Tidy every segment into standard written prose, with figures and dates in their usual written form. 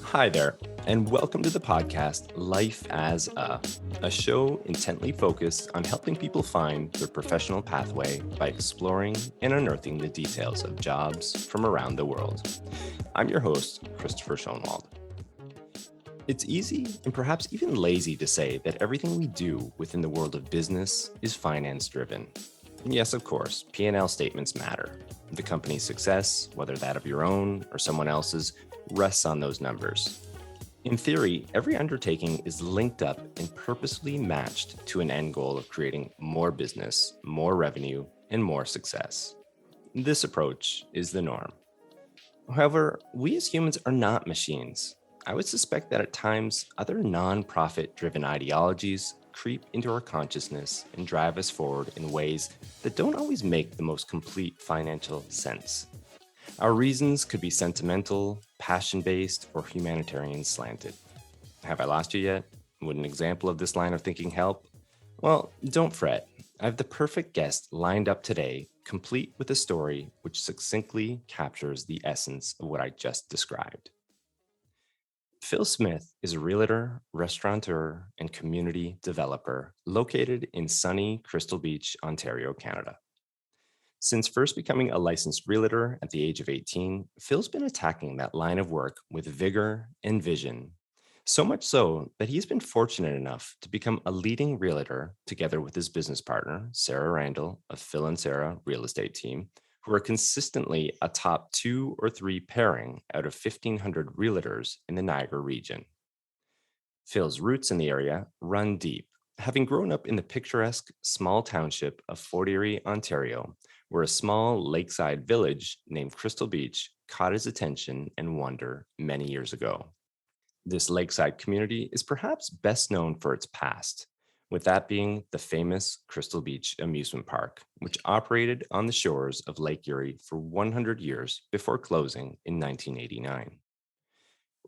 Hi there, and welcome to the podcast Life as a show intently focused on helping people find their professional pathway by exploring and unearthing the details of jobs from around the world. I'm your host, Christopher Schoenwald. It's easy and perhaps even lazy to say that everything we do within the world of business is finance driven. Yes, of course, P&L statements matter. The company's success, whether that of your own or someone else's, rests on those numbers. In theory, every undertaking is linked up and purposely matched to an end goal of creating more business, more revenue, and more success. This approach is the norm. However, we as humans are not machines. I would suspect that at times, other non-profit driven ideologies creep into our consciousness and drive us forward in ways that don't always make the most complete financial sense. Our reasons could be sentimental, passion-based, or humanitarian slanted. Have I lost you yet? Would an example of this line of thinking help? Well, don't fret. I have the perfect guest lined up today, complete with a story which succinctly captures the essence of what I just described. Phil Smith is a realtor, restaurateur, and community developer located in sunny Crystal Beach, Ontario, Canada. Since first becoming a licensed realtor at the age of 18, Phil's been attacking that line of work with vigor and vision. So much so that he's been fortunate enough to become a leading realtor together with his business partner, Sarah Randall of Phil and Sarah Real Estate Team, who are consistently a top 2 or 3 pairing out of 1,500 realtors in the Niagara region. Phil's roots in the area run deep, having grown up in the picturesque small township of Fort Erie, Ontario, where a small lakeside village named Crystal Beach caught his attention and wonder many years ago. This lakeside community is perhaps best known for its past, with that being the famous Crystal Beach Amusement Park, which operated on the shores of Lake Erie for 100 years before closing in 1989.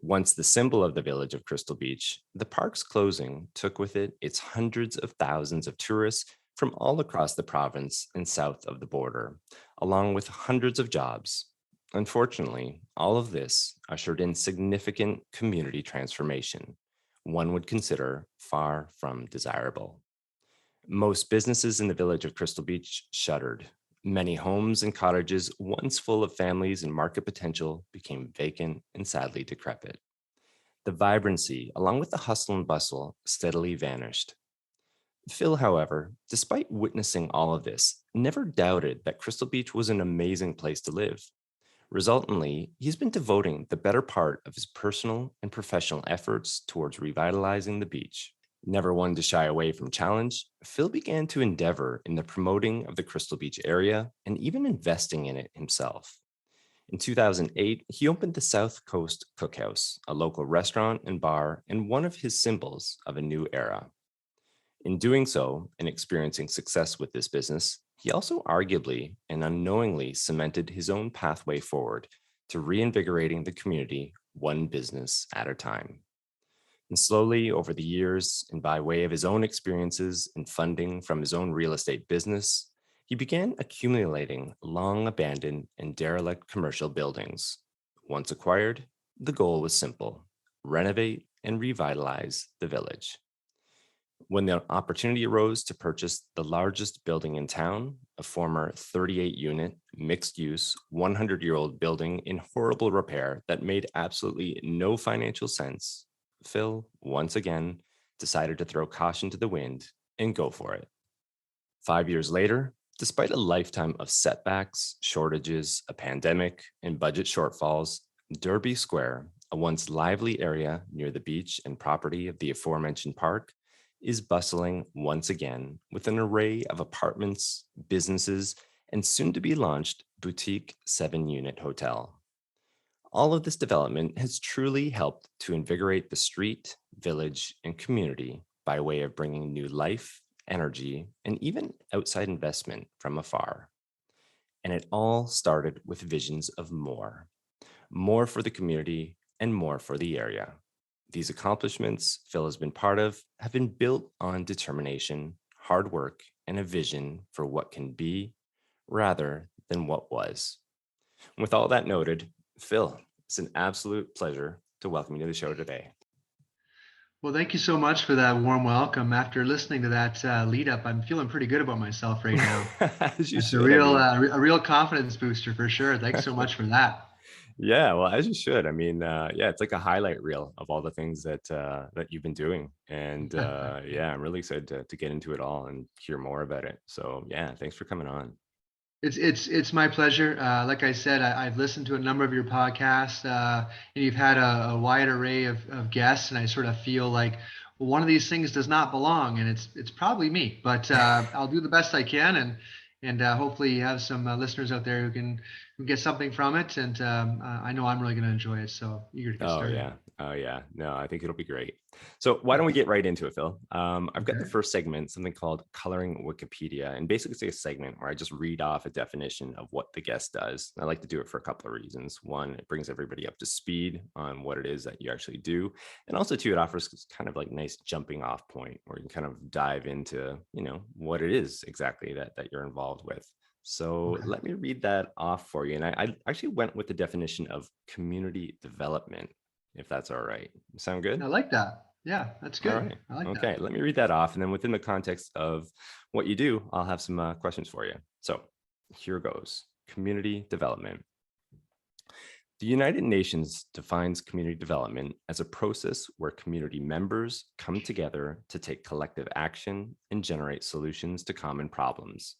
Once the symbol of the village of Crystal Beach, the park's closing took with it its hundreds of thousands of tourists from all across the province and south of the border, along with hundreds of jobs. Unfortunately, all of this ushered in significant community transformation, one would consider far from desirable. Most businesses in the village of Crystal Beach shuttered. Many homes and cottages, once full of families and market potential, became vacant and sadly decrepit. The vibrancy, along with the hustle and bustle, steadily vanished. Phil, however, despite witnessing all of this, never doubted that Crystal Beach was an amazing place to live. Resultantly, he's been devoting the better part of his personal and professional efforts towards revitalizing the beach. Never one to shy away from challenge, Phil began to endeavor in the promoting of the Crystal Beach area and even investing in it himself. In 2008, he opened the South Coast Cookhouse, a local restaurant and bar, and one of his symbols of a new era. In doing so and experiencing success with this business, he also arguably and unknowingly cemented his own pathway forward to reinvigorating the community one business at a time. And slowly over the years, and by way of his own experiences and funding from his own real estate business, he began accumulating long abandoned and derelict commercial buildings. Once acquired, the goal was simple: renovate and revitalize the village. When the opportunity arose to purchase the largest building in town, a former 38-unit, mixed-use, 100-year-old building in horrible repair that made absolutely no financial sense, Phil, once again, decided to throw caution to the wind and go for it. 5 years later, despite a lifetime of setbacks, shortages, a pandemic, and budget shortfalls, Derby Square, a once lively area near the beach and property of the aforementioned park, is bustling once again with an array of apartments, businesses, and soon to be launched boutique 7-unit hotel. All of this development has truly helped to invigorate the street, village, and community by way of bringing new life, energy, and even outside investment from afar. And it all started with visions of more for the community and more for the area. These accomplishments Phil has been part of have been built on determination, hard work, and a vision for what can be rather than what was. And with all that noted, Phil, it's an absolute pleasure to welcome you to the show today. Well, thank you so much for that warm welcome. After listening to that lead up, I'm feeling pretty good about myself right now. As you That's a should. I real, mean, a real confidence booster for sure. Thanks so much for that. yeah, well, as you should. I mean, yeah, it's like a highlight reel of all the things that you've been doing, and yeah, I'm really excited to get into it all and hear more about it. So, yeah, thanks for coming on. It's my pleasure. Like I said, I've listened to a number of your podcasts, and you've had a wide array of guests, and I sort of feel like well, one of these things does not belong, and it's probably me. But I'll do the best I can, and hopefully you have some listeners out there who get something from it, and I know I'm really going to enjoy it. So eager to get Oh started. yeah. Oh yeah. No, I think it'll be great. So why don't we get right into it, Phil? I've got the Okay. first segment, something called Coloring Wikipedia, and basically it's a segment where I just read off a definition of what the guest does. I like to do it for a couple of reasons. One, it brings everybody up to speed on what it is that you actually do, and also two, it offers kind of like nice jumping off point where you can kind of dive into, what it is exactly that you're involved with. So Okay. let me read that off for you. And I actually went with the definition of community development, if that's all right. Sound good? I like that. Yeah, that's All good. right. I like that. Okay. Let me read that off. And then within the context of what you do, I'll have some questions for you. So here goes community development. The United Nations defines community development as a process where community members come together to take collective action and generate solutions to common problems.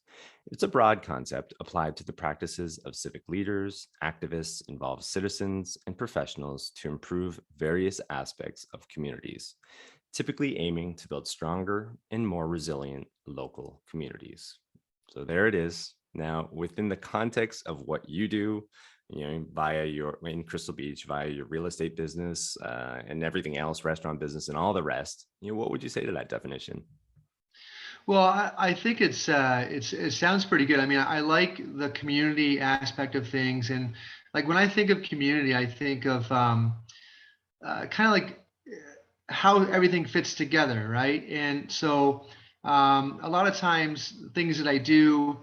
It's a broad concept applied to the practices of civic leaders, activists, involved citizens, and professionals to improve various aspects of communities, typically aiming to build stronger and more resilient local communities. So there it is. Now, within the context of what you do, via your in Crystal Beach, via your real estate business and everything else, restaurant business, and all the rest, what would you say to that definition? Well, I think it sounds pretty good. I mean, I like the community aspect of things, and like when I think of community, I think of kind of like how everything fits together, right? And so a lot of times things that I do,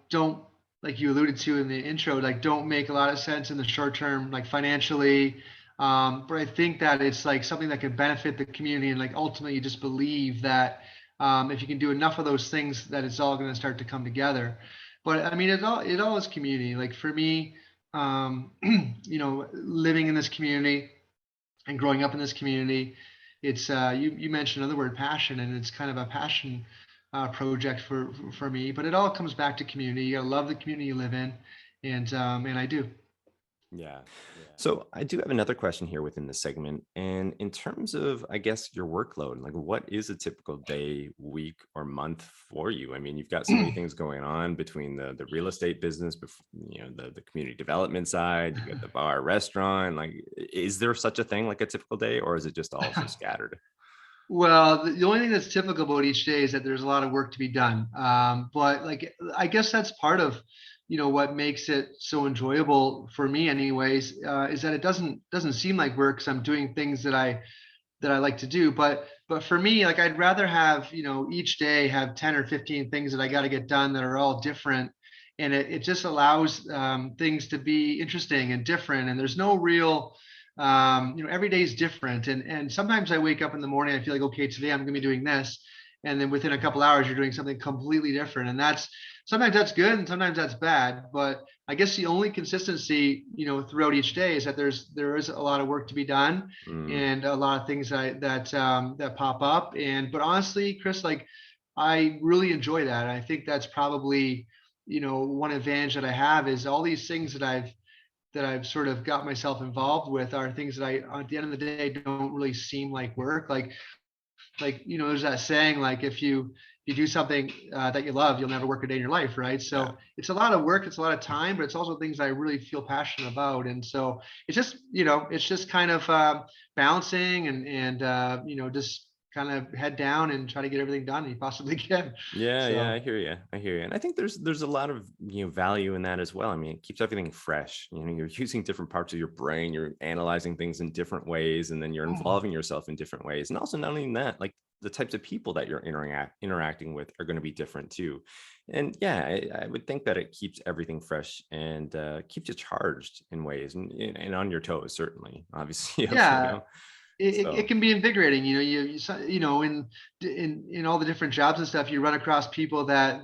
don't like you alluded to in the intro, like don't make a lot of sense in the short term, like financially. But I think that it's like something that can benefit the community, and like ultimately, you just believe that if you can do enough of those things, that it's all going to start to come together. But I mean, it all is community. Like for me, living in this community and growing up in this community, it's you mentioned another word, passion, and it's kind of a passion project for me. But it all comes back to community. You gotta love the community you live in, and I do. Yeah. So I do have another question here within the segment. And in terms of, I guess, your workload, like what is a typical day, week, or month for you? I mean, you've got so many things going on between the real estate business, the community development side, you've got the bar, restaurant. Like, is there such a thing like a typical day, or is it just all so scattered? Well, the only thing that's typical about each day is that there's a lot of work to be done. But like, I guess that's part of, what makes it so enjoyable for me, anyways, is that it doesn't seem like work because I'm doing things that I like to do. But for me, like I'd rather have, each day have 10 or 15 things that I got to get done that are all different. And it just allows things to be interesting and different. And there's no real, every day is different. And sometimes I wake up in the morning, I feel like, okay, today I'm going to be doing this. And then within a couple hours, you're doing something completely different. And that's sometimes that's good and sometimes that's bad. But I guess the only consistency, throughout each day is that there is a lot of work to be done Mm, and a lot of things that pop up. And but honestly, Chris, like I really enjoy that. I think that's probably one advantage that I have is all these things that I've sort of got myself involved with are things that I at the end of the day don't really seem like work. Like there's that saying like if you do something that you love, you'll never work a day in your life, right? yeah. So it's a lot of work, it's a lot of time, but it's also things I really feel passionate about. And so it's just kind of balancing and just kind of head down and try to get everything done you possibly can. Yeah, So I hear you. I hear you. And I think there's a lot of, value in that as well. I mean, it keeps everything fresh. You're using different parts of your brain, you're analyzing things in different ways, and then you're involving yourself in different ways. And also not only that, like the types of people that you're interacting with are going to be different too. And yeah, I would think that it keeps everything fresh and keeps you charged in ways and on your toes, certainly, obviously. yeah, it So can be invigorating, in all the different jobs and stuff, you run across people that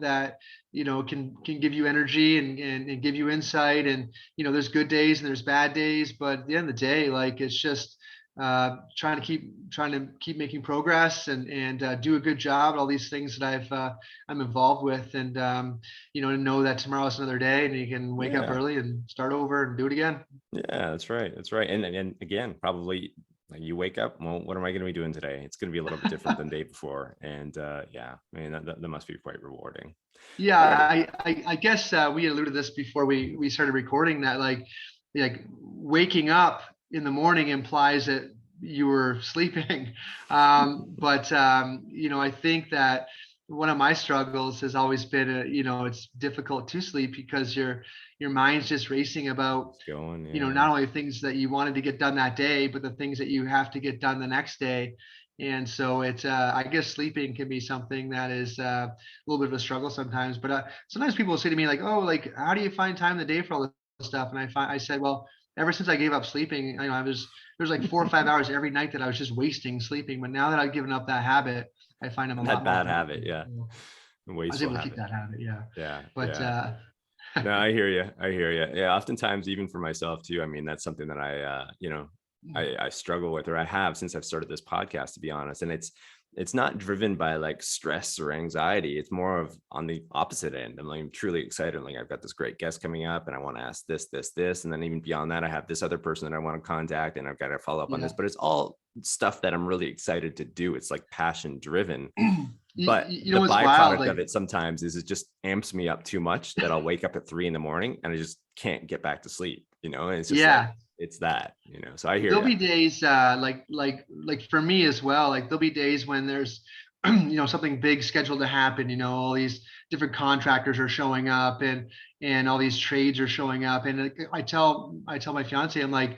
can give you energy and give you insight, and there's good days and there's bad days, but at the end of the day, like it's just trying to keep making progress and do a good job at all these things that I'm involved with, and and know that tomorrow's another day and you can wake up yeah. early and start over and do it again. Yeah, that's right. That's right. And again, probably like you wake up, well, what am I going to be doing today? It's going to be a little bit different than the day before. And yeah, I mean, that must be quite rewarding. Yeah, All right. I guess we alluded to this before we started recording, that like waking up in the morning implies that you were sleeping. But I think that one of my struggles has always been, it's difficult to sleep because your mind's just racing about, It's going. Yeah. not only things that you wanted to get done that day, but the things that you have to get done the next day. And so it's, I guess sleeping can be something that is a little bit of a struggle sometimes. But sometimes people will say to me like, "Oh, like how do you find time in the day for all this stuff?" And I said, "Well, ever since I gave up sleeping, there's like 4 or 5 hours every night that I was just wasting sleeping. But now that I've given up that habit, I find I'm a That lot more bad habit. productive." Yeah. So I was Wasteful able to keep habit. that habit, yeah. Yeah. But Yeah. No, I hear you. I hear you. Yeah. Oftentimes, even for myself too, I mean, that's something that I struggle with, or I have since I've started this podcast, to be honest. And it's not driven by like stress or anxiety. It's more of on the opposite end. I'm like truly excited. Like I've got this great guest coming up and I want to ask this. And then even beyond that, I have this other person that I want to contact and I've got to follow up on yeah. this, but it's all stuff that I'm really excited to do. It's like passion driven. You, But you know the what's wild? byproduct of Like, it sometimes is it just amps me up too much that I'll wake up at 3 a.m. and I just can't get back to sleep, and it's just like, yeah, it's that, so I hear there'll you. be days like for me as well. Like there'll be days when there's something big scheduled to happen. All these different contractors are showing up, and all these trades are showing up, and I tell my fiance, I'm like,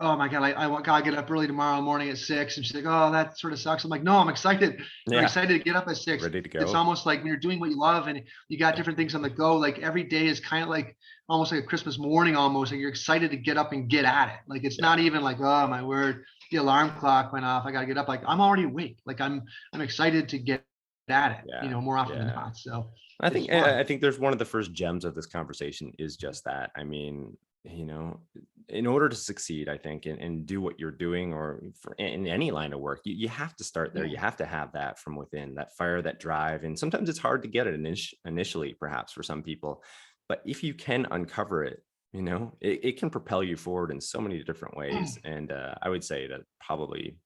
oh my God, I gotta get up early tomorrow morning at 6. And she's like, oh, that sort of sucks. I'm like, no, I'm excited. I'm Yeah. excited to get up at 6. Ready to It's go. almost like when you're doing what you love and you got different things on the go, like every day is kind of like almost like a Christmas morning, almost like you're excited to get up and get at it. Like it's not Yeah. even like, oh my word, the alarm clock went off, I gotta get up. Like I'm already awake. Like I'm excited to get at it, Yeah. more often than Yeah. not. So I it's think fun. I think there's one of the first gems of this conversation is just that. I mean, you know, in order to succeed, I think, and do what you're doing, or in any line of work, you have to start there. Yeah. You have to have that from within, that fire, that drive. And sometimes it's hard to get it initially, perhaps for some people. But if you can uncover it, it can propel you forward in so many different ways. And I would say that probably,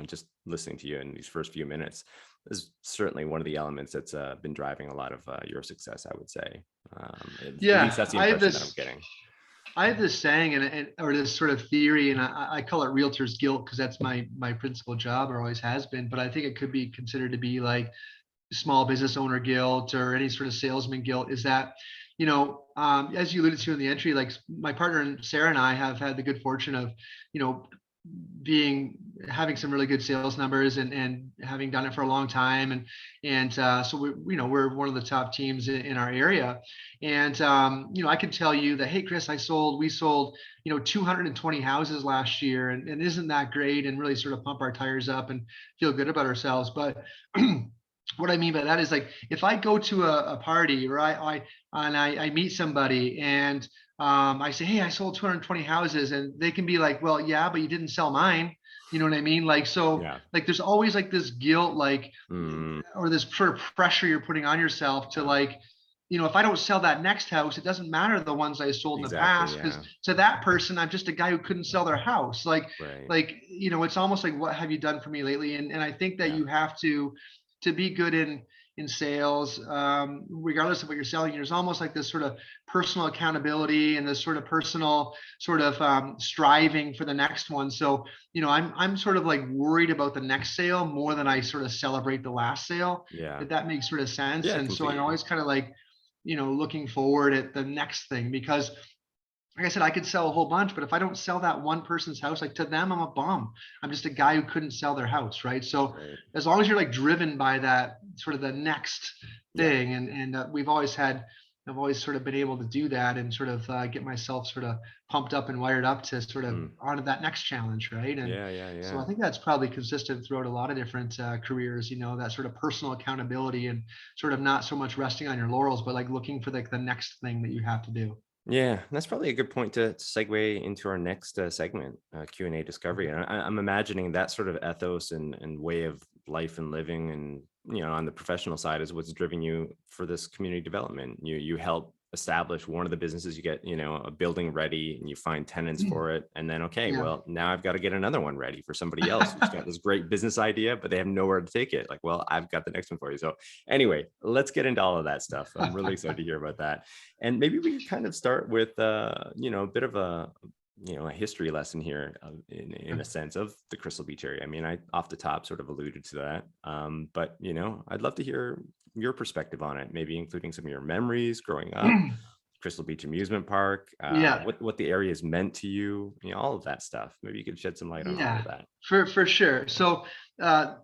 just listening to you in these first few minutes is certainly one of the elements that's been driving a lot of your success, I would say. At least Yeah. that's the impression that I'm getting. I have this saying, or this sort of theory, and I call it realtor's guilt because that's my principal job, or always has been. But I think it could be considered to be like small business owner guilt or any sort of salesman guilt. Is that, as you alluded to in the entry, like my partner and Sarah and I have had the good fortune of, you know, being having some really good sales numbers and having done it for a long time, and so we're one of the top teams in our area. And I can tell you that, hey Chris, we sold 220 houses last year, and isn't that great, and really sort of pump our tires up and feel good about ourselves. But what I mean by that is, like, if I go to a party, or I meet somebody, and I say, hey, I sold 220 houses, and they can be like, well, yeah, but you didn't sell mine. You know what I mean? Like, so Yeah. like there's always like this guilt, like, Mm, or this sort of pressure you're putting on yourself to, yeah. like, if I don't sell that next house, it doesn't matter the ones I sold in the Exactly. past, because Yeah. to that person, I'm just a guy who couldn't sell their house. Right. It's almost like, what have you done for me lately? And I think that Yeah. you have to be good in in sales, regardless of what you're selling, there's almost like this sort of personal accountability and this sort of personal sort of striving for the next one. So, I'm sort of like worried about the next sale more than I sort of celebrate the last sale, Yeah. if that makes sort of sense. Yeah, And so I'm completely. always kind of like, looking forward at the next thing, because like I said, I could sell a whole bunch, but if I don't sell that one person's house, like to them, I'm a bum. I'm just a guy who couldn't sell their house, right? So Right. as long as you're like driven by that sort of the next Yeah. thing, and I've always sort of been able to do that and sort of get myself sort of pumped up and wired up to sort of Mm. onto that next challenge, right? And Yeah, yeah, so I yeah. think that's probably consistent throughout a lot of different careers, that sort of personal accountability and sort of not so much resting on your laurels, but like looking for like the next thing that you have to do. Yeah, that's probably a good point to segue into our next segment, Q&A discovery. And I'm imagining that sort of ethos and way of life and living, and on the professional side, is what's driven you for this community development. You help establish one of the businesses, you get a building ready, and you find tenants for it, and then okay, Yeah. well, now I've got to get another one ready for somebody else who's got this great business idea, but they have nowhere to take it. Like, well, I've got the next one for you. So anyway, let's get into all of that stuff. I'm really excited to hear about that. And maybe we could kind of start with, a bit of a history lesson here, in a sense, of the Crystal Beach area. I mean, I off the top sort of alluded to that, but I'd love to hear your perspective on it, maybe including some of your memories growing up, Crystal Beach Amusement Park, Yeah. what the area has meant to you, all of that stuff. Maybe you could shed some light on all Yeah, of that. for sure. Uh,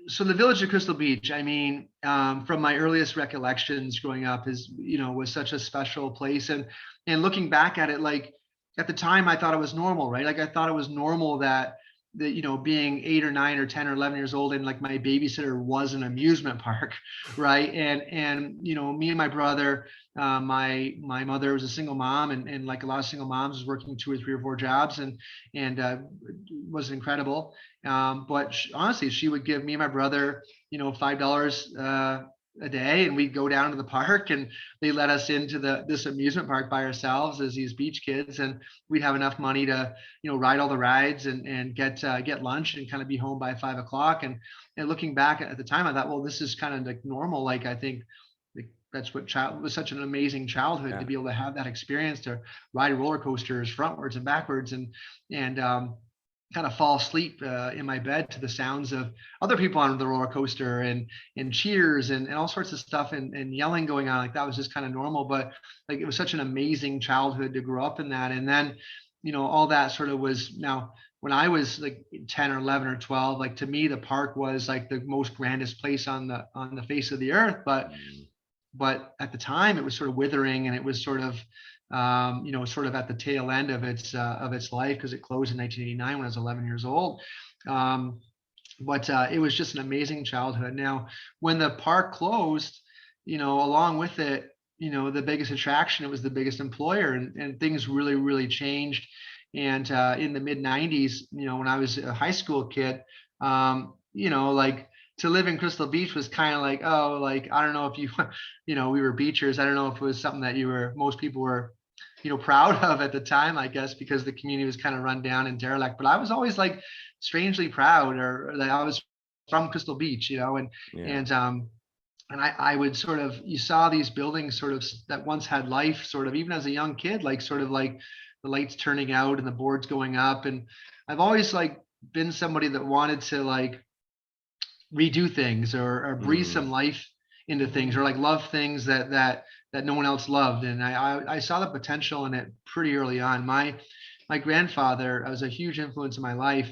so the village of Crystal Beach, I mean, from my earliest recollections growing up, was such a special place. And looking back at it, like at the time, I thought it was normal, right? Like I thought it was normal that being 8 or 9 or 10 or 11 years old, and like my babysitter was an amusement park, right? And me and my brother, my mother was a single mom, and like a lot of single moms, was working 2 or 3 or 4 jobs, and was incredible. But honestly, she would give me and my brother, $5 a day, and we'd go down to the park, and they let us into this amusement park by ourselves as these beach kids, and we'd have enough money to ride all the rides and get lunch and kind of be home by 5 o'clock. And looking back at the time, I thought, well, this is kind of like normal. Like I think like, that's what child was such an amazing childhood to Yeah. be able to have that experience, to ride roller coasters frontwards and backwards, and kind of fall asleep in my bed to the sounds of other people on the roller coaster, and cheers and all sorts of stuff, and yelling going on. Like that was just kind of normal. But like it was such an amazing childhood to grow up in that. And then all that sort of was, now when I was like 10 or 11 or 12, like to me the park was like the most grandest place on the face of the earth. But Mm. at the time it was sort of withering, and it was sort of sort of at the tail end of its life, because it closed in 1989 when I was 11 years old. But it was just an amazing childhood. Now when the park closed, along with it, the biggest attraction, it was the biggest employer, and things really changed. And in the mid 90s, when I was a high school kid, like to live in Crystal Beach was kind of like, oh, like I don't know if you we were beachers, I don't know if it was something that most people were proud of at the time, I guess, because the community was kind of run down and derelict. But I was always like strangely proud, or that I was from Crystal Beach, Yeah. and I would sort of, you saw these buildings sort of that once had life, sort of even as a young kid, like sort of like the lights turning out and the boards going up. And I've always like been somebody that wanted to like redo things, or breathe some Mm. life into things, or like love things that no one else loved. And I saw the potential in it pretty early on. My grandfather was a huge influence in my life.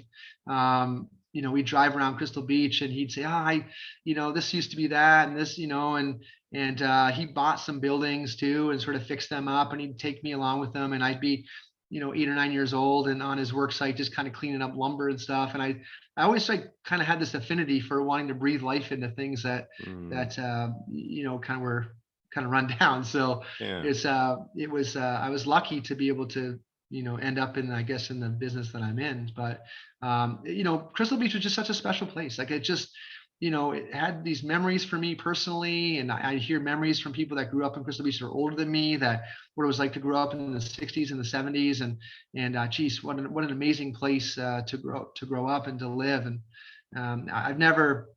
We'd drive around Crystal Beach, and he'd say, "Oh, this used to be that, and this, and he bought some buildings too, and sort of fixed them up, and he'd take me along with him, and I'd be, 8 or 9 years old, and on his work site, just kind of cleaning up lumber and stuff. And I always like kind of had this affinity for wanting to breathe life into things Mm. that kind of were kind of run down. So Yeah. it was I was lucky to be able to end up in, I guess, in the business that I'm in. But Crystal Beach was just such a special place. Like it just, it had these memories for me personally, and I hear memories from people that grew up in Crystal Beach that are older than me, that what it was like to grow up in the 60s and the 70s. And geez, what an amazing place to grow up and to live. And I've never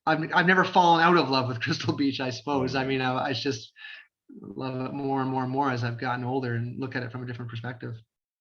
I've never fallen out of love with Crystal Beach, I suppose. I Mm. mean, I just love it more and more and more as I've gotten older and look at it from a different perspective.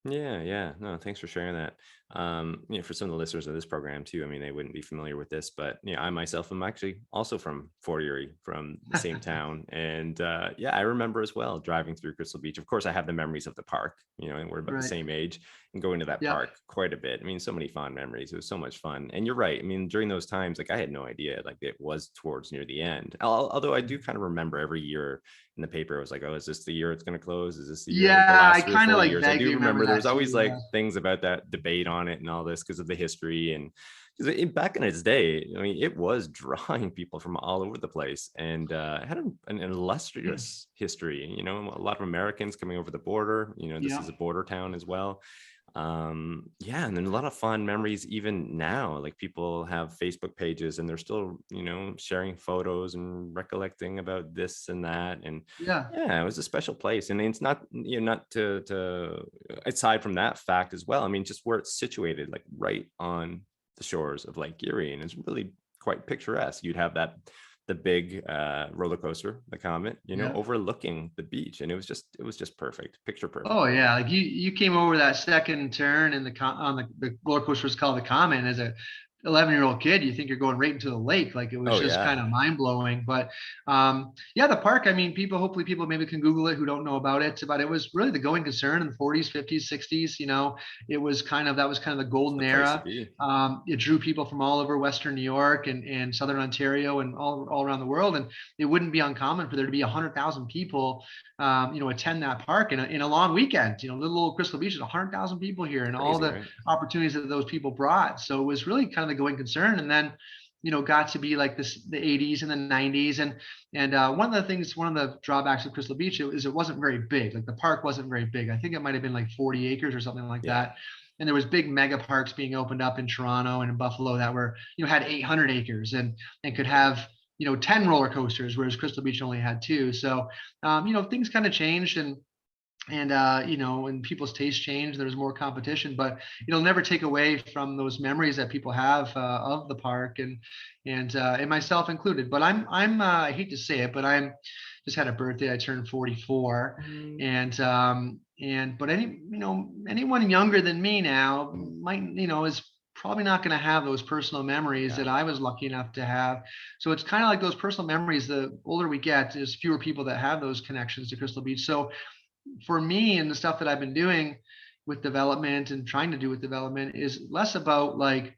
Yeah, yeah. No, thanks for sharing that. For some of the listeners of this program too, I mean, they wouldn't be familiar with this, but I myself am actually also from Fort Erie, from the same town. And yeah, I remember as well driving through Crystal Beach. Of course, I have the memories of the park, and we're about the Right. same age, and going to that Yep. park quite a bit. I mean, so many fond memories. It was so much fun. And you're right. I mean, during those times, like I had no idea, like it was towards near the end. Although I do kind of remember every year in the paper, it was like, oh, is this the year it's going to close? Is this the year, like the Yeah, I last three or kind of four like years? I do vaguely remember remember there was that always too. like things about that debate on it and all this because of the history. And because back in its day, I mean, it was drawing people from all over the place, and it had an Yeah. illustrious history. A lot of Americans coming over the border. This Yeah. is a border town as well. Yeah, and then a lot of fond memories even now. Like people have Facebook pages and they're still sharing photos and recollecting about this and that. And Yeah. yeah, it was a special place. And it's not not to aside from that fact as well, I mean, just where it's situated, like right on the shores of Lake Erie, and it's really quite picturesque. You'd have the big roller coaster, the Comet, Yeah. overlooking the beach, and it was just perfect, picture perfect. Oh yeah, like you came over that second turn and on the roller coaster was called the Comet. And as a 11-year-old kid, you think you're going right into the lake. Like it was Oh just kind yeah, of mind blowing. But yeah, the park. I mean, hopefully people maybe can Google it who don't know about it. But it was really the going concern in the 40s, 50s, 60s. It was that was kind of the it's golden the place to era. be. It drew people from all over Western New York and Southern Ontario and all around the world. And it wouldn't be uncommon for there to be 100,000 people attend that park in a long weekend. Little old Crystal Beach is 100,000 people here, and all Crazy, the right? opportunities that those people brought. So it was really kind of the going concern. And then, got to be like the 80s and the 90s, and one of the drawbacks of Crystal Beach is it wasn't very big. Like the park wasn't very big. I think it might have been like 40 acres or something like Yeah. that. And there was big mega parks being opened up in Toronto and in Buffalo that were had 800 acres and could have 10 roller coasters, whereas Crystal Beach only had two. So things kind of changed, and people's tastes change. There's more competition, but it'll never take away from those memories that people have of the park, and myself included. But I hate to say it, but I'm just had a birthday. I turned 44, but anyone younger than me now might is probably not going to have those personal memories Yeah. that I was lucky enough to have. So it's kind of like those personal memories. The older we get, there's fewer people that have those connections to Crystal Beach. So for me and the stuff that I've been doing with development and trying to do with development is less about like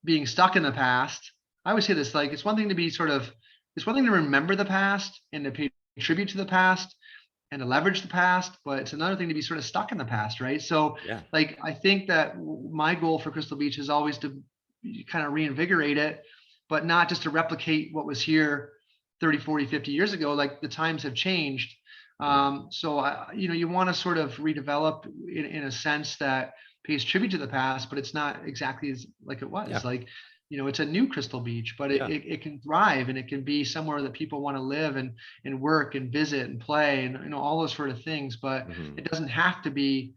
being stuck in the past. I always say this, like it's one thing to remember the past and to pay tribute to the past and to leverage the past, but it's another thing to be sort of stuck in the past, right? So Yeah. like I think that my goal for Crystal Beach is always to kind of reinvigorate it, but not just to replicate what was here 30, 40, 50 years ago. Like the times have changed. Mhm. You want to sort of redevelop in a sense that pays tribute to the past, but it's not exactly like it was. Yeah. Like, it's a new Crystal Beach, but Yeah. it can thrive and it can be somewhere that people want to live and work and visit and play and all those sort of things. But Mhm. it doesn't have to be,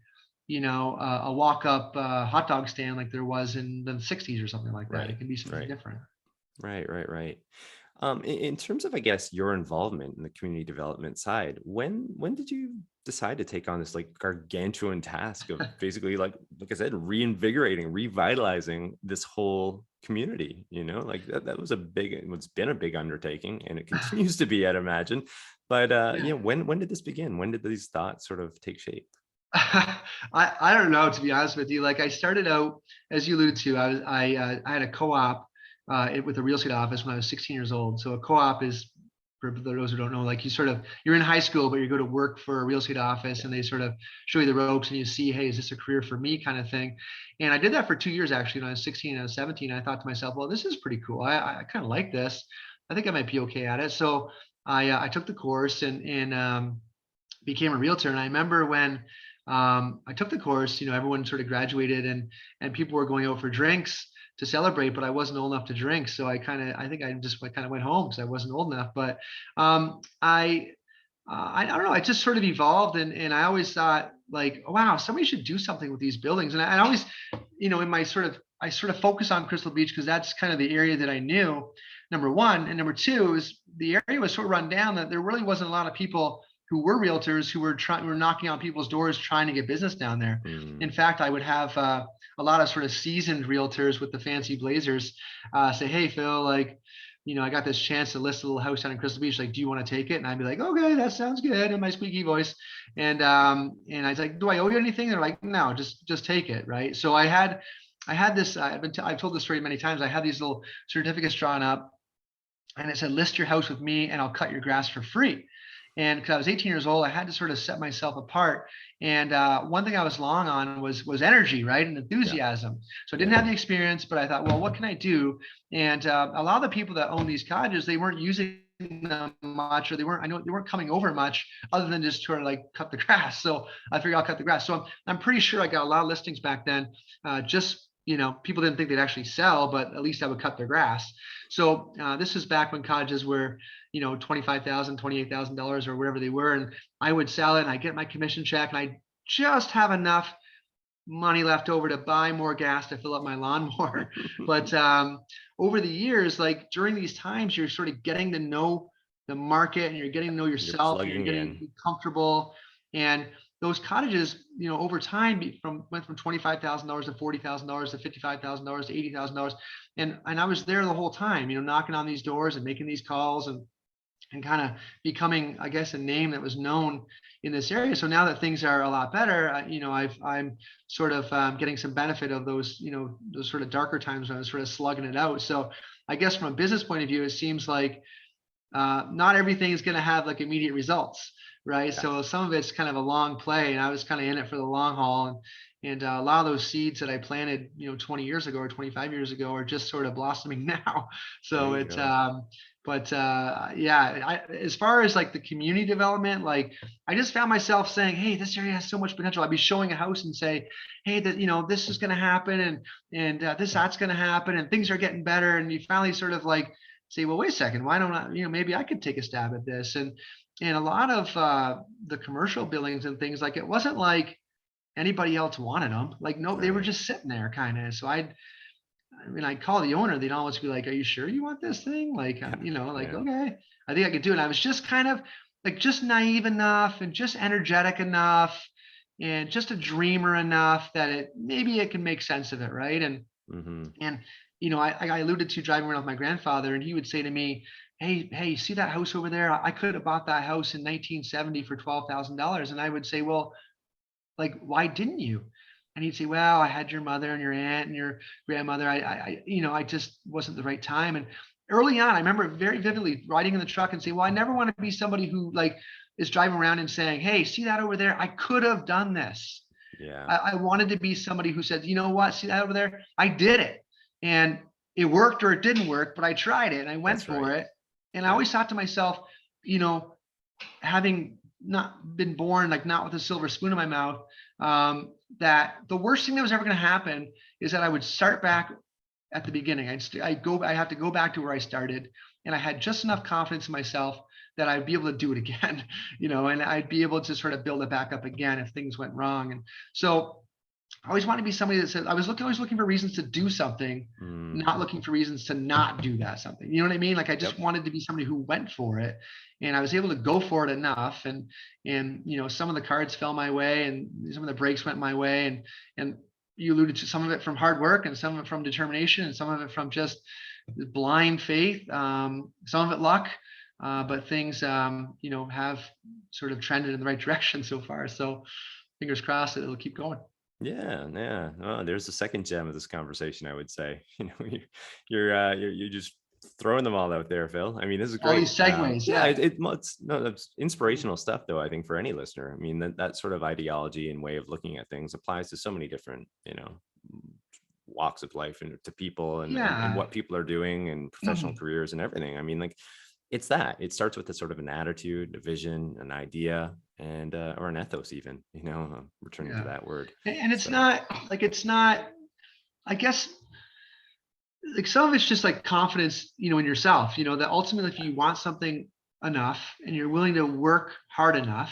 a walk up hot dog stand like there was in the 60s or something like that. Right. It can be something Right. different. Right. Right. Right. In terms of, I guess, your involvement in the community development side, when did you decide to take on this like gargantuan task of basically like I said, reinvigorating, revitalizing this whole community? Like that was it's been a big undertaking, and it continues to be, I'd imagine. But Yeah. when did this begin? When did these thoughts sort of take shape? I don't know, to be honest with you. Like I started out, as you alluded to, I had a co-op with a real estate office when I was 16 years old. So a co-op is, for those who don't know, like you're in high school, but you go to work for a real estate office, Yeah. and they sort of show you the ropes, and you see, hey, is this a career for me, kind of thing. And I did that for 2 years actually. When I was 16 and I was 17, I thought to myself, well, this is pretty cool. I kind of like this. I think I might be okay at it. So I took the course and became a realtor. And I remember when I took the course, everyone sort of graduated and people were going out for drinks to celebrate, but I wasn't old enough to drink. So I think I just kind of went home because I wasn't old enough. But I don't know. I just sort of evolved, and I always thought like, oh, wow, somebody should do something with these buildings. And I always, in my I sort of focus on Crystal Beach because that's kind of the area that I knew. number one. And number two is the area was so run down that there really wasn't a lot of people who were realtors who were knocking on people's doors trying to get business down there. In fact, I would have a lot of sort of seasoned realtors with the fancy blazers say, "Hey, Phil, like, I got this chance to list a little house down in Crystal Beach. Like, do you want to take it?" And I'd be like, "Okay, that sounds good," in my squeaky voice. And I was like, "Do I owe you anything?" They're like, "No, just take it." Right. So I had this. I've told this story many times. I had these little certificates drawn up, and it said, "List your house with me, and I'll cut your grass for free." And because I was 18 years old, I had to sort of set myself apart. And one thing I was long on was energy, right, and enthusiasm. So I didn't have the experience, but I thought, well, what can I do? And a lot of the people that own these cottages, they weren't using them much, or they weren't coming over much, other than just sort of like cut the grass. So I figured I'll cut the grass. So I'm pretty sure I got a lot of listings back then. Just people didn't think they'd actually sell, but at least I would cut their grass. So this is back when cottages were, $25,000, $28,000 or whatever they were. And I would sell it and I get my commission check and I just have enough money left over to buy more gas to fill up my lawnmower. But over the years, like during these times, you're sort of getting to know the market and you're getting to know yourself and you're getting comfortable. And those cottages, over time went from $25,000 to $40,000 to $55,000 to $80,000. And I was there the whole time, knocking on these doors and making these calls and kind of becoming, I guess, a name that was known in this area. So now that things are a lot better, I'm sort of getting some benefit of those, those sort of darker times when I was sort of slugging it out. So I guess from a business point of view, it seems like not everything is going to have like immediate results, right? Yeah. So some of it's kind of a long play, and I was kind of in it for the long haul. And a lot of those seeds that I planted, 20 years ago or 25 years ago are just sort of blossoming now. So it's, as far as like the community development, like I just found myself saying, "Hey, this area has so much potential." I'd be showing a house and say, "Hey, that this is going to happen, and that's going to happen, and things are getting better." And you finally sort of like say, "Well, wait a second, why don't I? Maybe I could take a stab at this." And a lot of the commercial buildings and things, like it wasn't like anybody else wanted them. Like, no, they were just sitting there kind of. So I'd call the owner, they'd always be like, "Are you sure you want this thing?" Like, okay, I think I could do it. And I was just kind of like just naive enough and just energetic enough and just a dreamer enough that maybe it can make sense of it. Right. And, I alluded to driving around with my grandfather, and he would say to me, Hey, see that house over there? I could have bought that house in 1970 for $12,000. And I would say, "Well, like, why didn't you?" And he'd say, "Well, I had your mother and your aunt and your grandmother. I just wasn't the right time." And early on, I remember very vividly riding in the truck and saying, "Well, I never want to be somebody who like is driving around and saying, 'Hey, see that over there? I could have done this.'" Yeah. I wanted to be somebody who said, "You know what? See that over there? I did it. And it worked or it didn't work, but I tried it and I went for it." And I always thought to myself, having not been born, like not with a silver spoon in my mouth, that the worst thing that was ever going to happen is that I would start back at the beginning. I have to go back to where I started, and I had just enough confidence in myself that I'd be able to do it again, and I'd be able to sort of build it back up again if things went wrong. And so I always want to be somebody that said, I was always looking for reasons to do something, not looking for reasons to not do that something. You know what I mean? Like I just wanted to be somebody who went for it, and I was able to go for it enough. And some of the cards fell my way, and some of the breaks went my way. And you alluded to some of it from hard work, and some of it from determination, and some of it from just blind faith. Some of it luck, but things have sort of trended in the right direction so far. So fingers crossed that it'll keep going. Yeah. Oh, there's the second gem of this conversation, I would say. You're just throwing them all out there, Phil. I mean, this is great. All these segues, it's inspirational stuff, though. I think for any listener, I mean, that sort of ideology and way of looking at things applies to so many different, walks of life and to people and what people are doing and professional careers and everything. I mean, like it starts with a sort of an attitude, a vision, an idea, and or an ethos, even, returning to that word. And it's not, I guess, like some of it's just like confidence, in yourself, that ultimately if you want something enough and you're willing to work hard enough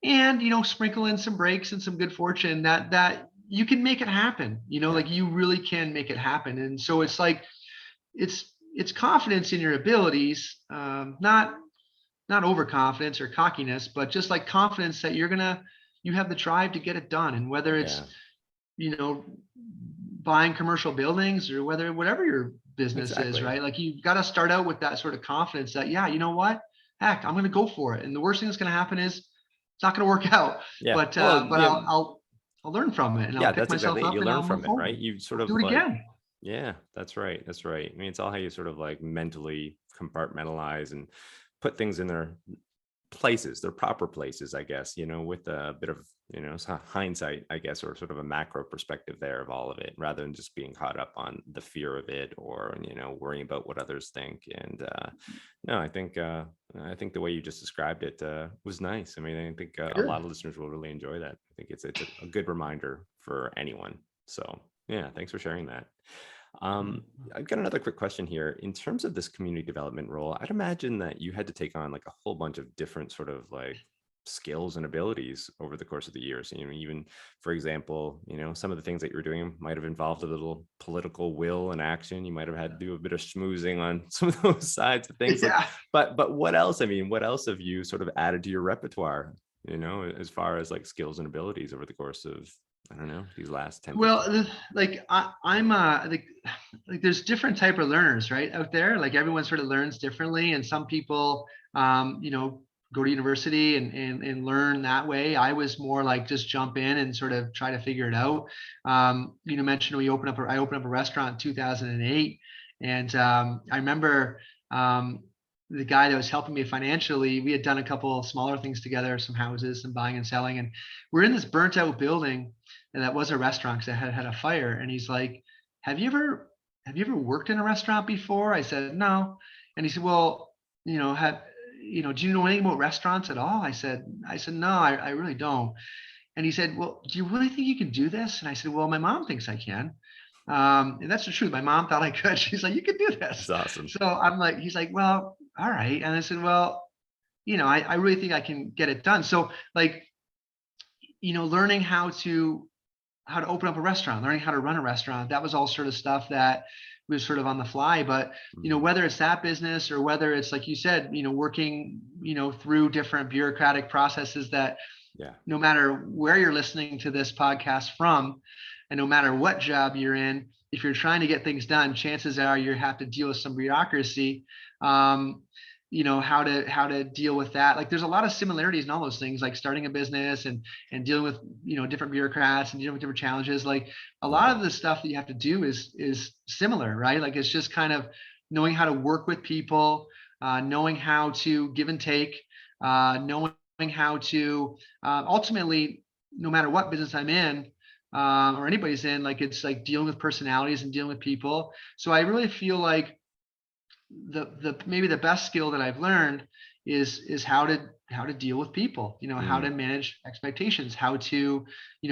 and, sprinkle in some breaks and some good fortune, that you can make it happen, like you really can make it happen. And so it's like, it's it's confidence in your abilities, not overconfidence or cockiness, but just like confidence that you have the drive to get it done. And whether it's, Yeah, you know, buying commercial buildings or whatever your business is, exactly. right? Like you've got to start out with that sort of confidence that, yeah, you know what? Heck, I'm going to go for it. And the worst thing that's going to happen is it's not going to work out, Yeah. but, Well, but yeah, I'll learn from it and I'll yeah, pick that's exactly myself it. up You and learn I'll move from it, right? forward. You sort I'll of do it like, again. yeah, that's right. That's right. I mean, it's all how you sort of like mentally compartmentalize and put things in their places, their proper places, I guess, with a bit of, hindsight, I guess, or sort of a macro perspective there of all of it, rather than just being caught up on the fear of it or, worrying about what others think. And no, I think the way you just described it was nice. I mean, I think a Good. lot of listeners will really enjoy that. I think it's a good reminder for anyone. So yeah, thanks for sharing that. Um, I've got another quick question here. In terms of this community development role, I'd imagine that you had to take on like a whole bunch of different sort of like skills and abilities over the course of the years. Even for example, some of the things that you were doing might have involved a little political will and action. You might have had to do a bit of schmoozing on some of those sides of things. Like, Yeah. but what else? I mean, what else have you sort of added to your repertoire? As far as like skills and abilities over the course of, I don't know, these last 10, 15 Well, years. like I'm like there's different type of learners, right, out there. Like everyone sort of learns differently, and some people, go to university and learn that way. I was more like just jump in and sort of try to figure it out. Mentioned I opened up a restaurant in 2008, and I remember the guy that was helping me financially. We had done a couple of smaller things together, some houses, some buying and selling, and we're in this burnt out building and that was a restaurant because it had a fire. And he's like, "Have you ever worked in a restaurant before?" I said, "No." And he said, "Well, have do you know anything about restaurants at all?" I said, "No, I really don't." And he said, "Well, do you really think you can do this?" And I said, "Well, my mom thinks I can." And that's the truth. My mom thought I could. She's like, "You could do this." That's awesome. So I'm like, he's like, "Well, all right." And I said, "Well, I really think I can get it done." So like, learning how to open up a restaurant, learning how to run a restaurant. That was all sort of stuff that was sort of on the fly. But Mhm. whether it's that business or whether it's like you said, working, through different bureaucratic processes that Yeah. no matter where you're listening to this podcast from, and no matter what job you're in, if you're trying to get things done, chances are you have to deal with some bureaucracy. Um, how to deal with that. Like there's a lot of similarities in all those things, like starting a business and dealing with different bureaucrats and dealing with different challenges. Like a lot Yeah. of the stuff that you have to do is similar, right? Like it's just kind of knowing how to work with people, knowing how to give and take, knowing how to ultimately, no matter what business I'm in, or anybody's in, like it's like dealing with personalities and dealing with people. So I really feel like the maybe the best skill that I've learned is how to deal with people, how Mm. to manage expectations, how to,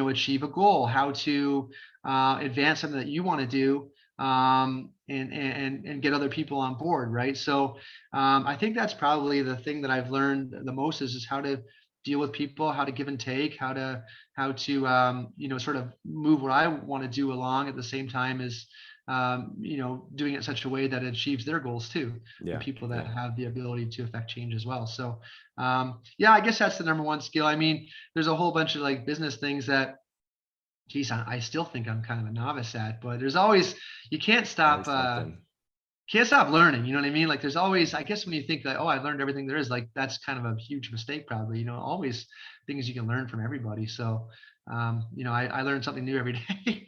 achieve a goal, how to advance something that you want to do, and get other people on board, right? So I think that's probably the thing that I've learned the most is how to deal with people, how to give and take, how to sort of move what I want to do along at the same time as doing it in such a way that it achieves their goals too, the Yeah. people that Yeah. have the ability to affect change as well. So, yeah, I guess that's the number one skill. I mean, there's a whole bunch of like business things that, geez, I still think I'm kind of a novice at, but there's always, you Always something. can't stop learning. You know what I mean? Like there's always, I guess when you think that, oh, I learned everything there is, like that's kind of a huge mistake probably, always things you can learn from everybody. So, I learn something new every day.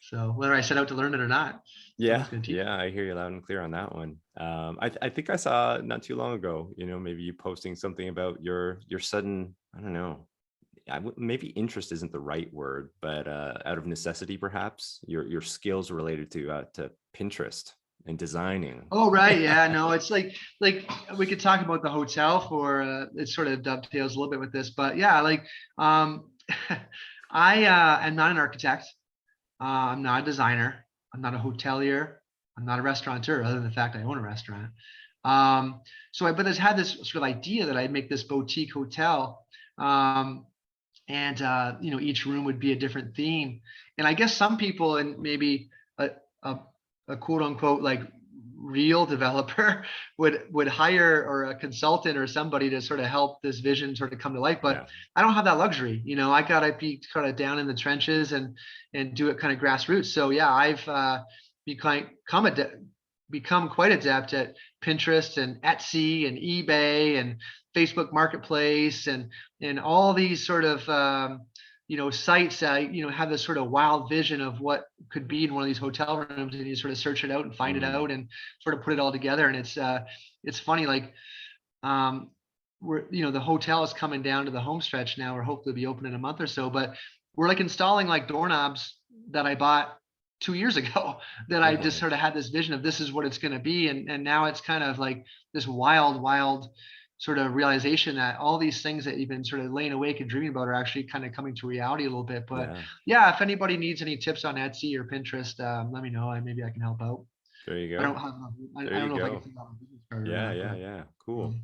So whether I set out to learn it or not, Yeah. someone's going to teach Yeah. I hear you loud and clear on that one. I think I saw not too long ago, maybe you posting something about your sudden, I don't know, maybe interest isn't the right word, but out of necessity, perhaps your skills related to Pinterest and designing. Oh, right. Yeah, no, it's like we could talk about the hotel for it sort of dovetails a little bit with this, but yeah, like um I am not an architect. I'm not a designer. I'm not a hotelier. I'm not a restaurateur, other than the fact I own a restaurant. But I had this sort of idea that I'd make this boutique hotel. And each room would be a different theme. And I guess some people, and maybe a, a, a quote unquote like real developer would hire or a consultant or somebody to sort of help this vision sort of come to life. But Yeah. I don't have that luxury. I gotta be kind of down in the trenches and do it kind of grassroots. So yeah, I've become become quite adept at Pinterest and Etsy and eBay and Facebook Marketplace and all these sort of sites that have this sort of wild vision of what could be in one of these hotel rooms, and you sort of search it out and find it Mm, out and sort of put it all together. And it's funny, like um, we're the hotel is coming down to the home stretch now. We're hopefully be open in a month or so, but we're like installing like doorknobs that I bought 2 years ago that I just really? sort of had this vision of this is what it's going to be. And now it's kind of like this wild sort of realization that all these things that you've been sort of laying awake and dreaming about are actually kind of coming to reality a little bit. But Yeah. yeah, if anybody needs any tips on Etsy or Pinterest, let me know. Maybe I can help out. There you I don't go. have, There I don't you know if I can go. think of a business card or Yeah, not, yeah, but yeah. Cool. um,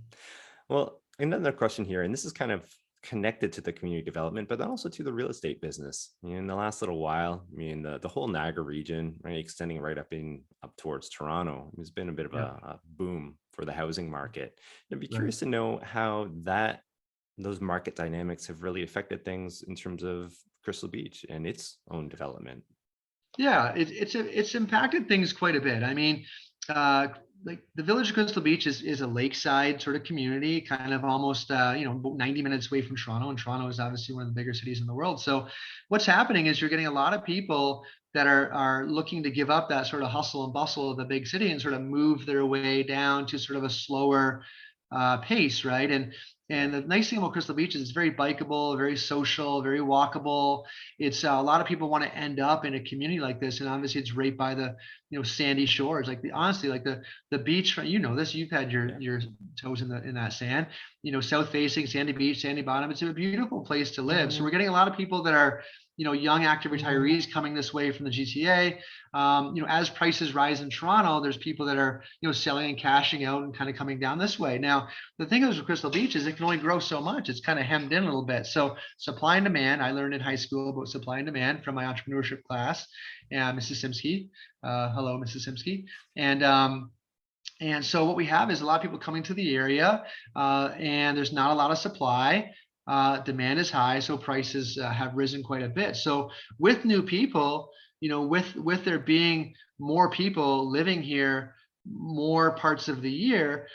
Well, another question here, and this is kind of connected to the community development, but then also to the real estate business. In the last little while, I mean, the whole Niagara region, right, extending right up towards Toronto, has been a bit of yeah, a boom for the housing market. I'd be right. curious to know how those market dynamics have really affected things in terms of Crystal Beach and its own development. Yeah, it's impacted things quite a bit. I mean, uh, like the village of Crystal Beach is a lakeside sort of community, kind of almost about 90 minutes away from Toronto, and Toronto is obviously one of the bigger cities in the world. So what's happening is you're getting a lot of people that are looking to give up that sort of hustle and bustle of the big city and sort of move their way down to sort of a slower pace, right? And Yeah. the nice thing about Crystal Beach is it's very bikeable, very social, very walkable. It's a lot of people want to end up in a community like this, and obviously it's right by the sandy shores. Like honestly, like the beach. This. You've had Yeah. your toes in that sand. South facing, sandy beach, sandy bottom. It's a beautiful place to live. So we're getting a lot of people that are young active retirees coming this way from the GTA. As prices rise in Toronto, there's people that are selling and cashing out and kind of coming down this way. Now the thing is with Crystal Beach is it can only grow so much. It's kind of hemmed in a little bit. So supply and demand. I learned in high school about supply and demand from my entrepreneurship class, and Mrs. Simsky. Hello, Mrs. Simsky. And so what we have is a lot of people coming to the area, and there's not a lot of supply. Demand is high, so prices have risen quite a bit. So with new people, with there being more people living here more parts of the year,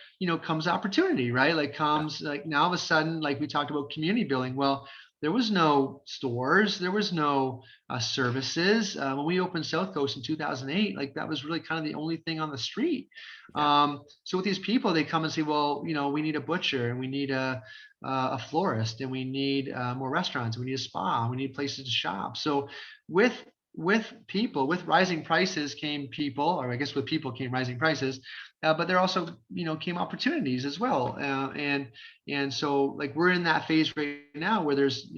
comes opportunity, right? Like Yeah. comes like now all of a sudden, like we talked about community building. Well, there was no stores, there was no services. When we opened South Coast in 2008, like that was really kind of the only thing on the street. Yeah. So with these people, they come and say, well, we need a butcher and we need a florist and we need more restaurants, we need a spa, we need places to shop. So with with rising prices came people, or I guess with people came rising prices, but there also came opportunities as well. And so like we're in that phase right now where there's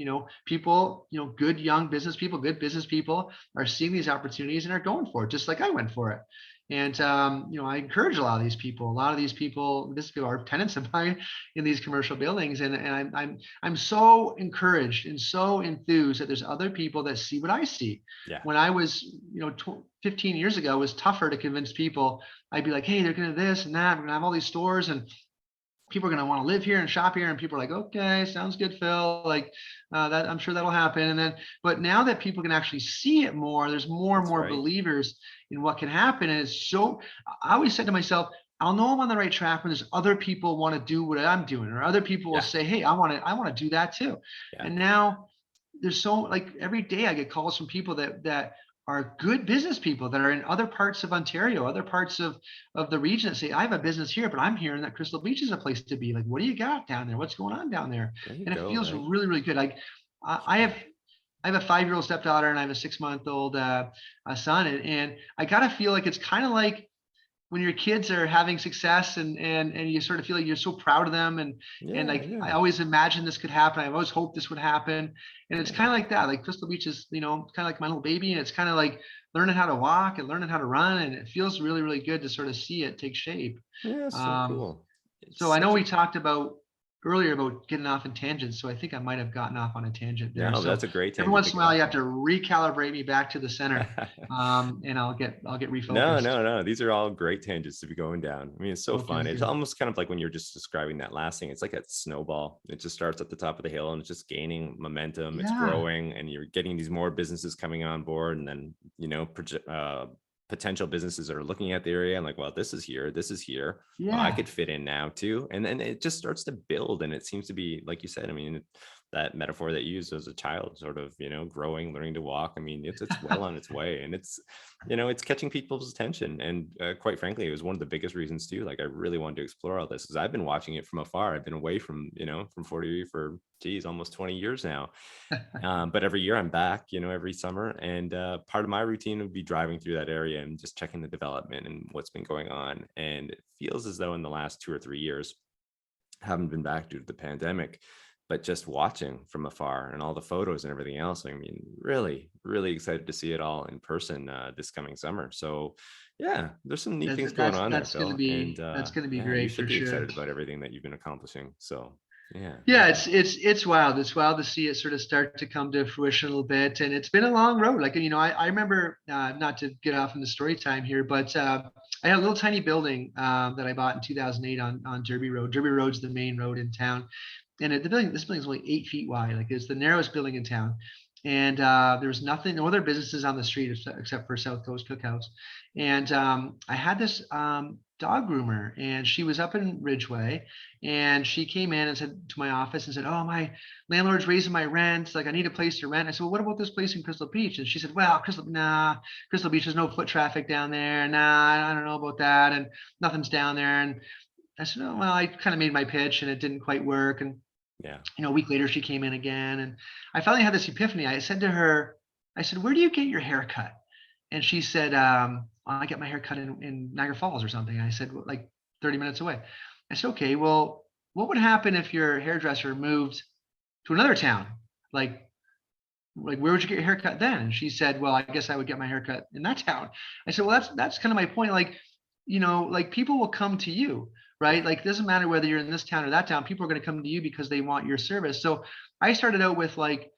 people, good young business people, good business people are seeing these opportunities and are going for it, just like I went for it. And I encourage a lot of these people. A lot of these people, this people are tenants of mine in these commercial buildings, and I'm so encouraged and so enthused that there's other people that see what I see. Yeah. When I was 15 years ago, it was tougher to convince people. I'd be like, hey, they're gonna this and that. We're gonna have all these stores, and people are going to want to live here and shop here. And people are like, okay, sounds good, Phil. Like that, I'm sure that'll happen. But now that people can actually see it more, there's more and That's more right. believers in what can happen. And it's so, I always said to myself, I'll know I'm on the right track when there's other people want to do what I'm doing, or other people will Yeah. say, hey, I want to do that too. Yeah. And now there's so like every day I get calls from people that are good business people that are in other parts of Ontario, other parts of the region that say, I have a business here, but I'm hearing that Crystal Beach is a place to be. Like, what do you got down there? What's going on down there? There you And it go. feels Right. really, really good. Like I Yeah. have a 5-year-old stepdaughter and I have a 6-month-old son. And I gotta feel like it's kind of like when your kids are having success and you sort of feel like you're so proud of them and Yeah. like I Yeah. always imagined this could happen. I've always hoped this would happen. And it's kind Yeah. of like that. Like Crystal Beach is, kind of like my little baby. And it's kind of like learning how to walk and learning how to run. And it feels really, really good to sort of see it take shape. Yeah. So Um, cool. It's so I know such a we talked about earlier about getting off in tangents. So I think I might have gotten off on a tangent there. No, So that's a great every tangent to once in a get while, you off have on. to recalibrate me back to the center, and I'll get No, refocused. no, no. These are all great tangents to be going down. I mean, it's so Okay, fun. It's okay. almost kind of like when you're just describing that last thing. It's like a snowball. It just starts at the top of the hill and it's just gaining momentum. It's Yeah, growing, and you're getting these more businesses coming on board. And then, potential businesses are looking at the area and like, well, this is here. This is here. Well, I yeah. could fit in now too. And then it just starts to build. And it seems to be, like you said, I mean, that metaphor that you used as a child, sort of, growing, learning to walk. I mean, it's well on its way, and it's catching people's attention. And quite frankly, it was one of the biggest reasons too. Like, I really wanted to explore all this because I've been watching it from afar. I've been away from Fort Erie for, geez, almost 20 years now. But every year I'm back, every summer. And part of my routine would be driving through that area and just checking the development and what's been going on. And it feels as though in the last 2 or 3 years, haven't been back due to the pandemic, but just watching from afar and all the photos and everything else. I mean, really, really excited to see it all in person this coming summer. So yeah, there's some neat things going on there, Phil. And that's gonna be yeah, you great should for be sure. excited about everything that you've been accomplishing. So yeah, Yeah, definitely. it's wild. It's wild to see it sort of start to come to fruition a little bit, and it's been a long road. Like, I remember, not to get off in the story time here, but I had a little tiny building that I bought in 2008 on Derby Road. Derby Road's the main road in town, and this building is only 8 feet wide. Like, it's the narrowest building in town, and there's nothing, no other businesses on the street except for South Coast Cookhouse. And I had this dog groomer, and she was up in Ridgeway, and she came in and said to my office and said, "Oh, my landlord's raising my rent. Like, I need a place to rent." I said, "Well, what about this place in Crystal Beach?" And she said, "Well, Crystal Beach, there's no foot traffic down there. Nah, I don't know about that, and nothing's down there." And I said, "Oh, well," I kind of made my pitch, and it didn't quite work. And Yeah. a week later, she came in again, and I finally had this epiphany. I said to her, I said, "Where do you get your hair cut?" And she said, "I get my hair cut in Niagara Falls or something." And I said, "Well, like 30 minutes away." I said, "Okay, well, what would happen if your hairdresser moved to another town? Like, where would you get your haircut then?" And she said, "Well, I guess I would get my haircut in that town." I said, "Well, that's kind of my point. Like, like, people will come to you, right? Yeah. Like, it doesn't matter whether you're in this town or that town. People are going to come to you because they want your service." So I started out with, like,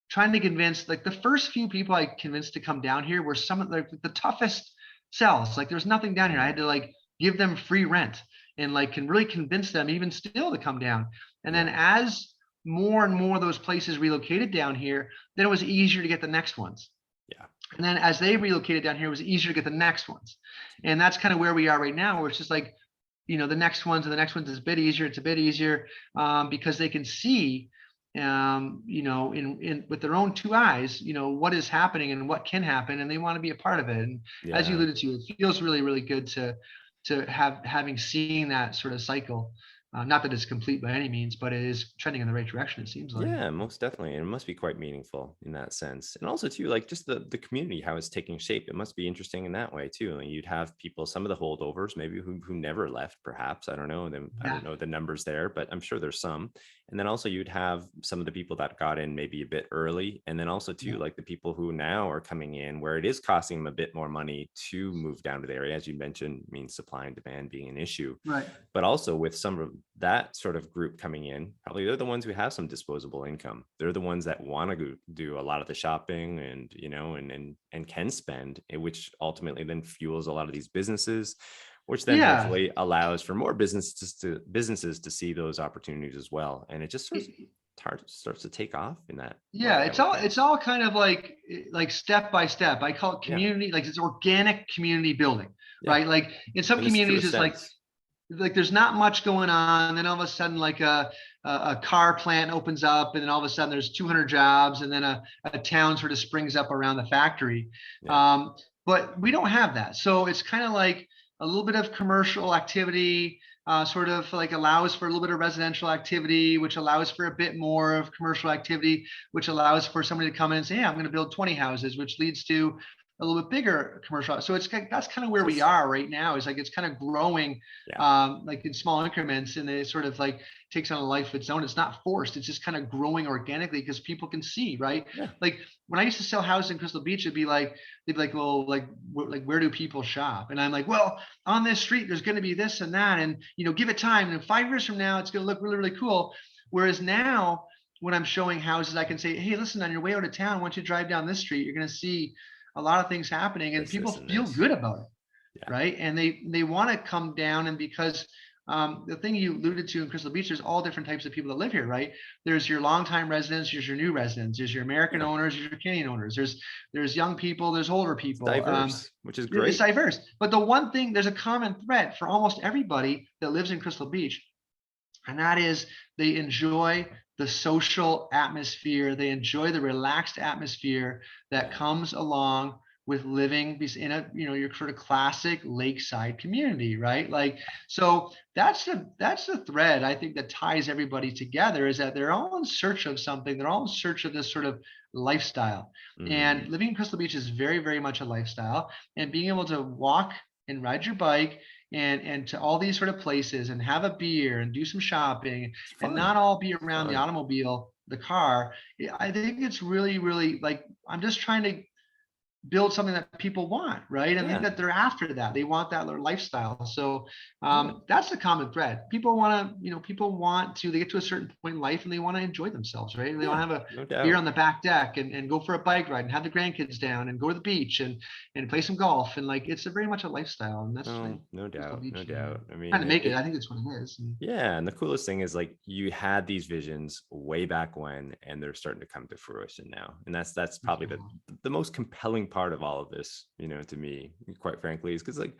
trying to convince, like, the first few people I convinced to come down here were some of the toughest sells. Like, there's nothing down here. I Mm, had to, like, give them free rent, and, like, can really convince them even still to come down. And then yeah. as more and more of those places relocated down here, then it was easier to get the next ones. Yeah. And then as they relocated down here, it was easier to get the next ones. And that's kind of where we are right now, where it's just like, the next ones and the next ones is a bit easier. It's a bit easier, because they can see, in with their own two eyes, what is happening and what can happen, and they want to be a part of it. And as you Yeah. alluded to, it feels really, really good to having seen that sort of cycle. Not that it's complete by any means, but it is trending in the right direction, it seems like. Yeah, most definitely. And it must be quite meaningful in that sense. And also too, like, just the community, how it's taking shape. It must be interesting in that way too. And you'd have people, some of the holdovers, maybe who never left, perhaps. I don't know them. I Yeah. don't know the numbers there, but I'm sure there's some. And then also you'd have some of the people that got in maybe a bit early. And then also too, Yeah. like the people who now are coming in where it is costing them a bit more money to move down to the area. As you mentioned, means supply and demand being an issue. Right. But also with some of that sort of group coming in, probably they're the ones who have some disposable income. They're the ones that want to do a lot of the shopping, and and can spend, which ultimately then fuels a lot of these businesses, which then Yeah. hopefully allows for more businesses to see those opportunities as well. And it just starts to take off in that Yeah, way, I it's would all think. it's all kind of like step by step. I call it Yeah. community, like, it's organic community building, Yeah. right? Like, in some In its communities, truest it's sense. like there's not much going on. Then all of a sudden, like, a car plant opens up, and then all of a sudden there's 200 jobs, and then a town sort of springs up around the factory. Yeah. Um, but we don't have that, so it's kind of like a little bit of commercial activity. Sort of like allows for a little bit of residential activity, which allows for a bit more of commercial activity, which allows for somebody to come in and say, "Yeah, I'm going to build 20 houses," which leads to a little bit bigger commercial. So that's kind of where we Just- are right now. Is like it's kind of growing, Yeah. like in small increments, and it sort of like takes on a life of its own. It's not forced. It's just kind of growing organically because people can see, right? Yeah. Like when I used to sell houses in Crystal Beach, it'd be like they'd be like, well, like where do people shop? And I'm like, well, on this street, there's going to be this and that, and give it time. And 5 years from now, it's going to look really, really cool. Whereas now, when I'm showing houses, I can say, hey, listen, on your way out of town, once you drive down this street, you're going to see a lot of things happening, and people and feel this. good about it, Yeah. right? And they want to come down, and because the thing you alluded to in Crystal Beach, there's all different types of people that live here, right? There's your longtime residents, there's your new residents, there's your American owners, there's your Canadian owners, there's young people, there's older people. It's diverse, which is great. It's diverse. But the one thing, there's a common thread for almost everybody that lives in Crystal Beach, and that is they enjoy the social atmosphere. They enjoy the relaxed atmosphere that comes along with living in a, your sort of classic lakeside community, right? Like, so that's the thread I think that ties everybody together, is that they're all in search of something. They're all in search of this sort of lifestyle. And living in Crystal Beach is very, very much a lifestyle. And being able to walk and ride your bike and to all these sort of places and have a beer and do some shopping and not all be around the automobile, the car. I think it's really, really, like, I'm just trying to build something that people want, right? I think that they're after that. They want that lifestyle. So that's the common thread. People want to, they get to a certain point in life and they want to enjoy themselves, right? They want to have a beer on the back deck and go for a bike ride and have the grandkids down and go to the beach and play some golf. And like, it's very much a lifestyle. And that's no doubt. I mean, trying to make it. I think it's what it is. Yeah. And the coolest thing is, like, you had these visions way back when, and they're starting to come to fruition now. And that's probably the most compelling part of all of this, to me, quite frankly, is because, like,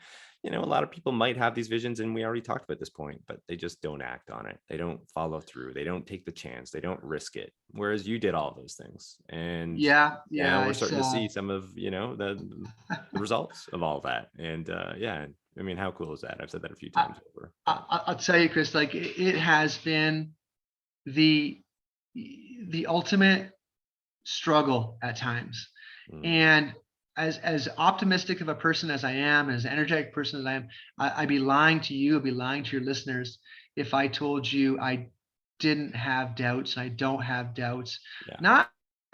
a lot of people might have these visions, and we already talked about this point, but they just don't act on it. They don't follow through. They don't take the chance. They don't risk it. Whereas you did all of those things. And we're starting to see some of, the results of all that. And I mean, how cool is that? I've said that a few times over. I'll tell you, Chris, like, it has been the ultimate struggle at times. And as optimistic of a person as I am, as energetic person as I am, I'd be lying to you, I'd be lying to your listeners if I told you I didn't have doubts. I don't have doubts. Not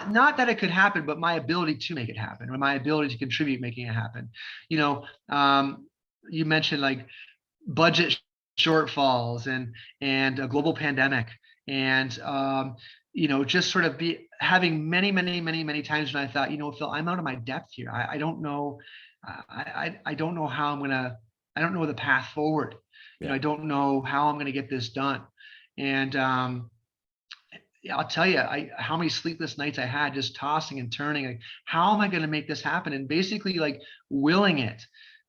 that it could happen, but my ability to make it happen, or my ability to contribute making it happen. You mentioned like budget shortfalls and a global pandemic, and just sort of having many times when I thought, Phil, I'm out of my depth here. I don't know. I don't know how I don't know the path forward. I don't know how I'm going to get this done. And I'll tell you, how many sleepless nights I had just tossing and turning. Like, how am I going to make this happen? And basically, like, willing it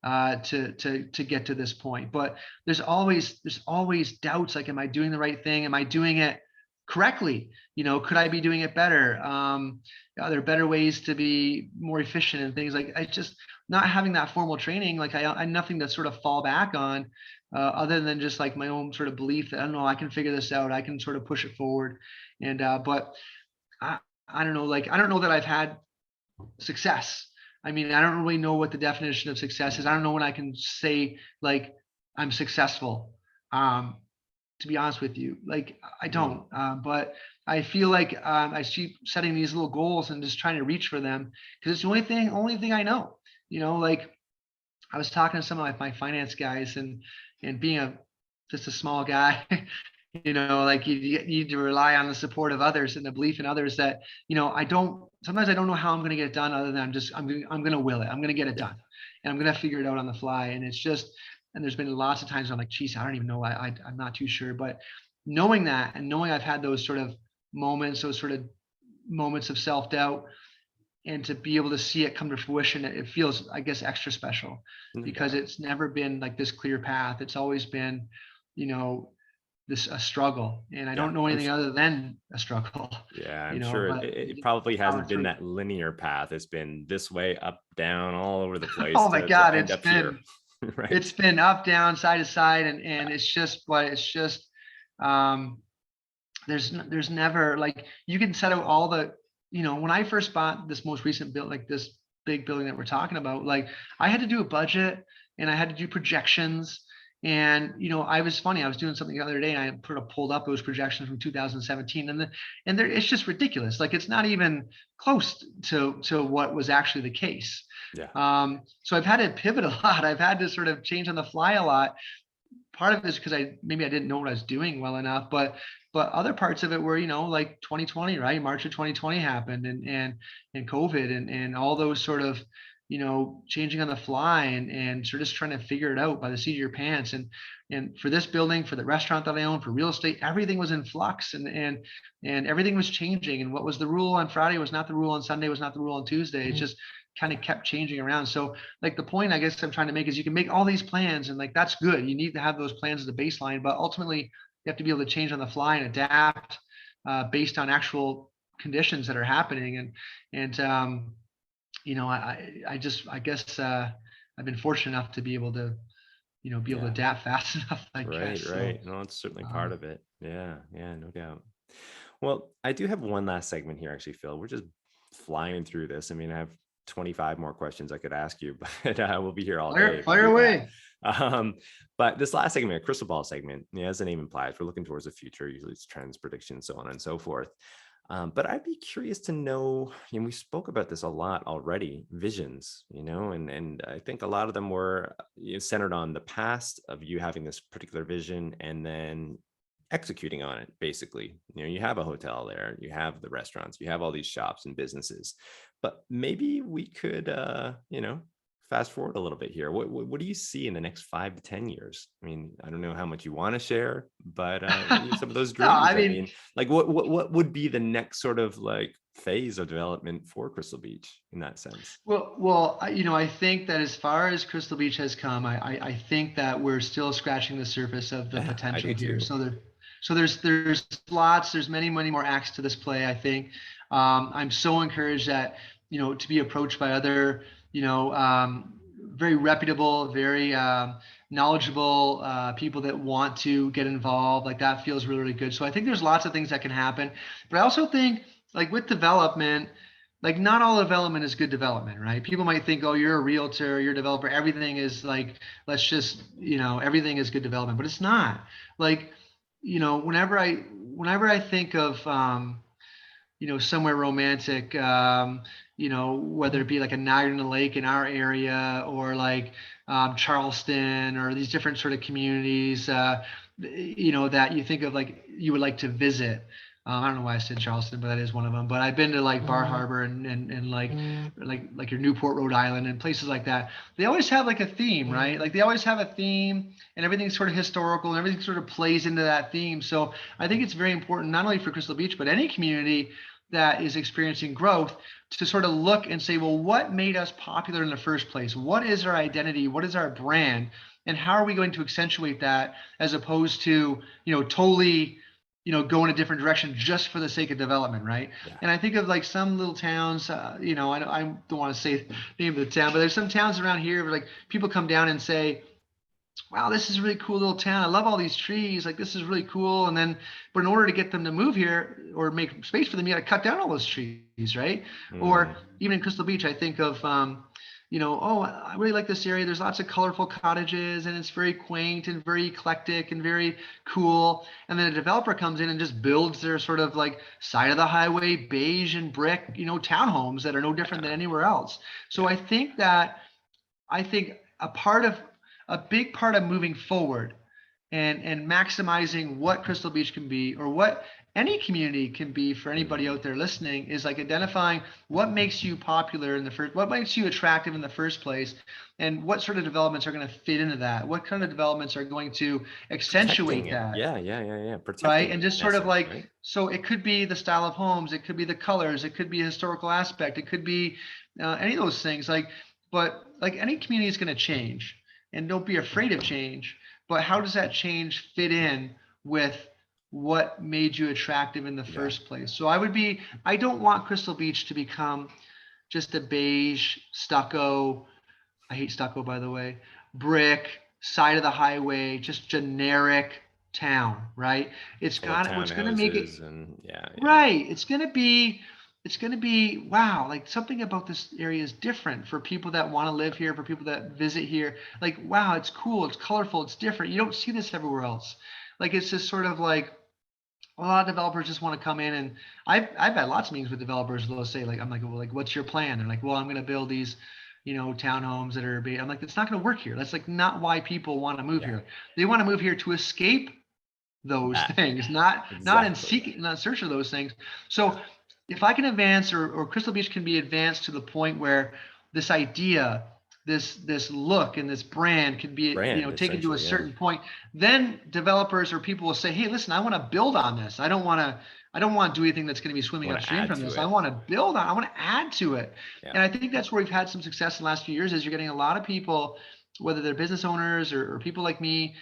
to get to this point. But there's always doubts. Like, am I doing the right thing? Am I doing it correctly? Could I be doing it better? Are there better ways to be more efficient and things? Like, I just, not having that formal training, like I nothing to sort of fall back on, other than just like my own sort of belief that, I don't know, I can figure this out. I can sort of push it forward. And but I don't know, like, I don't know that I've had success. I mean, I don't really know what the definition of success is. I don't know when I can say, like, I'm successful. To be honest with you, like, I don't. But I feel like I keep setting these little goals and just trying to reach for them, because it's the only thing I know. Like, I was talking to some of my finance guys, and being just a small guy, like, you need to rely on the support of others and the belief in others that, sometimes I don't know how I'm going to get it done, other than I'm going to will it. I'm going to get it done, and I'm going to figure it out on the fly. And it's just, and there's been lots of times I'm like, geez, I don't even know. I'm not too sure. But knowing that, and knowing I've had those sort of moments of self-doubt, and to be able to see it come to fruition, it feels, I guess, extra special, because it's never been like this clear path. It's always been, a struggle, and I don't know anything other than a struggle. I'm sure it probably hasn't been that linear path. It's been this way, up, down, all over the place. Oh my God, it's been right. It's been up, down, side to side, and it's just, there's never, like, you can set out all the, when I first bought this most recent build, like this big building that we're talking about, like I had to do a budget and I had to do projections. And I was funny. I was doing something the other day, and I pulled up those projections from 2017, and it's just ridiculous. Like it's not even close to what was actually the case. Yeah. So I've had to pivot a lot. I've had to sort of change on the fly a lot. Part of it is because maybe I didn't know what I was doing well enough, but other parts of it were, like 2020, right? March of 2020 happened, and COVID, and all those sort of, changing on the fly, and sort of just trying to figure it out by the seat of your pants. And for this building, for the restaurant that I own, for real estate, everything was in flux, and everything was changing. And what was the rule on Friday was not the rule on Sunday, was not the rule on Tuesday. It just kind of kept changing around. So like the point I guess I'm trying to make is you can make all these plans, and like that's good. You need to have those plans as a baseline, but ultimately you have to be able to change on the fly and adapt based on actual conditions that are happening. And I guess I've been fortunate enough to be able to able to adapt fast enough, I Right, guess. So right. No, it's certainly part of it. Yeah, yeah, no doubt. Well, I do have one last segment here, actually, Phil. We're just flying through this. I mean, I have 25 more questions I could ask you, but we'll be here all day if we fire do that. away. But this last segment, a crystal ball segment, as the name implies, we're looking towards the future. Usually it's trends, predictions, so on and so forth. But I'd be curious to know, and we spoke about this a lot already, visions, and I think a lot of them were centered on the past of you having this particular vision and then executing on it. Basically, you have a hotel there, you have the restaurants, you have all these shops and businesses, but maybe we could, fast forward a little bit here. What do you see in the next 5 to 10 years? I mean, I don't know how much you want to share, but some of those No, dreams. I I mean, mean, like what would be the next sort of like phase of development for Crystal Beach in that sense? well, I think that as far as Crystal Beach has come, I think that we're still scratching the surface of the Yeah, I potential do here. too. So there's many more acts to this play. I think I'm so encouraged that to be approached by other very reputable, very knowledgeable people that want to get involved. Like that feels really, really good. So I think there's lots of things that can happen, but I also think like with development, like not all development is good development, right? People might think, oh, you're a realtor, you're a developer, everything is like, let's just, everything is good development, but it's not. Like, whenever I think of somewhere romantic, whether it be like a Niagara Lake in our area, or like Charleston, or these different sort of communities, that you think of like you would like to visit. I don't know why I said Charleston, but that is one of them. But I've been to like Bar Harbor, and like your Newport, Rhode Island, and places like that. They always have like a theme, right? Like they always have a theme, and everything's sort of historical, and everything sort of plays into that theme. So I think it's very important, not only for Crystal Beach, but any community that is experiencing growth, to sort of look and say, well, what made us popular in the first place? What is our identity? What is our brand? And how are we going to accentuate that, as opposed to, totally, go in a different direction just for the sake of development, right? Yeah. And I think of like some little towns, I don't want to say the name of the town, but there's some towns around here where like people come down and say, wow, this is a really cool little town. I love all these trees. Like, this is really cool. And then, but in order to get them to move here or make space for them, you got to cut down all those trees, right? Or even in Crystal Beach, I think of, oh, I really like this area. There's lots of colorful cottages, and it's very quaint and very eclectic and very cool. And then a developer comes in and just builds their sort of like side of the highway beige and brick, townhomes that are no different than anywhere else. So Yeah. I think a big part of moving forward, and maximizing what Crystal Beach can be, or what any community can be for anybody out there listening, is like identifying what makes you popular what makes you attractive in the first place, and what sort of developments are going to fit into that. What kind of developments are going to Protecting accentuate it. that, Yeah. right? Protecting And it just in sort of essence, like, right? so it could be the style of homes, it could be the colors, it could be a historical aspect, it could be any of those things. Like, but like any community is going to change, and don't be afraid of change. But how does that change fit in with what made you attractive in the Yeah. first place? So I don't want Crystal Beach to become just a beige stucco. I hate stucco, by the way. Brick, side of the highway, just generic town, right? Full of What's going to make it townhouses and yeah. right. It's going to be it's going to be, wow, like something about this area is different for people that want to live here, for people that visit here. Like, wow, it's cool, it's colorful, it's different. You don't see this everywhere else. Like, it's just sort of like a lot of developers just want to come in, and I've had lots of meetings with developers. They'll say, like, I'm like, well, like, what's your plan? They're like, well, I'm going to build these, townhomes that are big. I'm like, that's not going to work here. That's like not why people want to move Yeah. here. They want to move here to escape those That. things, not in Exactly. seeking, not in search of those things. So if I can advance, or Crystal Beach can be advanced to the point where this idea, this look and this brand can be, Brand, taken to a essentially. Yeah. certain point, then developers or people will say, hey, listen, I want to build on this. I don't want to do anything that's going to be I swimming want to upstream add from to this. I it. want to build on, I want to add to it. Yeah. And I think that's where we've had some success in the last few years, is you're getting a lot of people, whether they're business owners or people like me,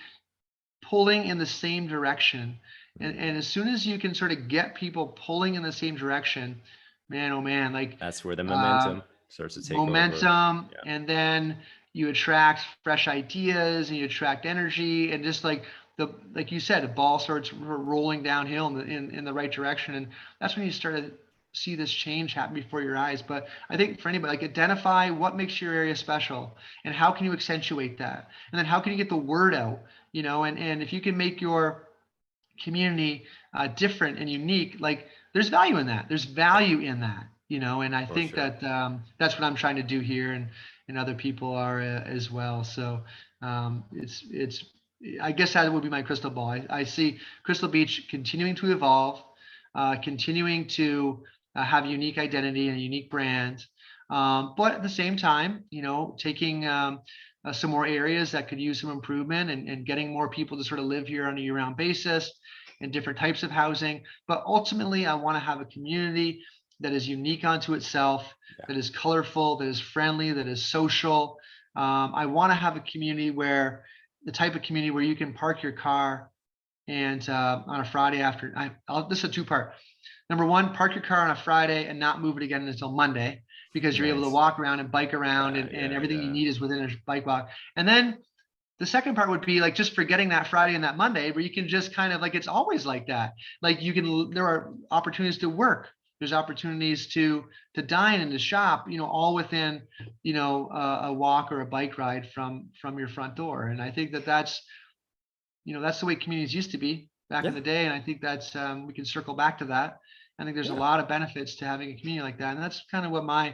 pulling in the same direction. And Mhm. as soon as you can sort of get people pulling in the same direction, man, oh man, like That's where the uh, momentum starts to take over. momentum, Yeah. and then you attract fresh ideas and you attract energy, and just like you said, the ball starts rolling downhill in the right direction, and that's when you start to see this change happen before your eyes. But I think for anybody, like, identify what makes your area special and how can you accentuate that, and then how can you get the word out, and if you can make your community different and unique, like, there's value in that. There's Yeah. value in that, and I For think sure. that that's what I'm trying to do here, and other people are as well. So it's I guess that would be my crystal ball. I see Crystal Beach continuing to evolve, continuing to have unique identity and a unique brand, but at the same time, taking some more areas that could use some improvement, and getting more people to sort of live here on a year-round basis and different types of housing. But ultimately, I want to have a community that is unique unto itself, Yeah. that is colorful, that is friendly, that is social. I want to have a community where the type of community where you can park your car and on a Friday after. This is a two-part. Number one, park your car on a Friday and not move it again until Monday, because you're able to Nice. walk around and bike around, Yeah. and Yeah. everything you Yeah. need is within a bike walk. And then the second part would be like just forgetting that Friday and that Monday, where you can just kind of, like, it's always like that. Like, there are opportunities to work. There's opportunities to dine and to shop, all within, a walk or a bike ride from your front door. And I think that that's the way communities used to be back in Yeah. the day. And I think that's we can circle back to that. I think there's a Yeah. lot of benefits to having a community like that. And that's kind of what No.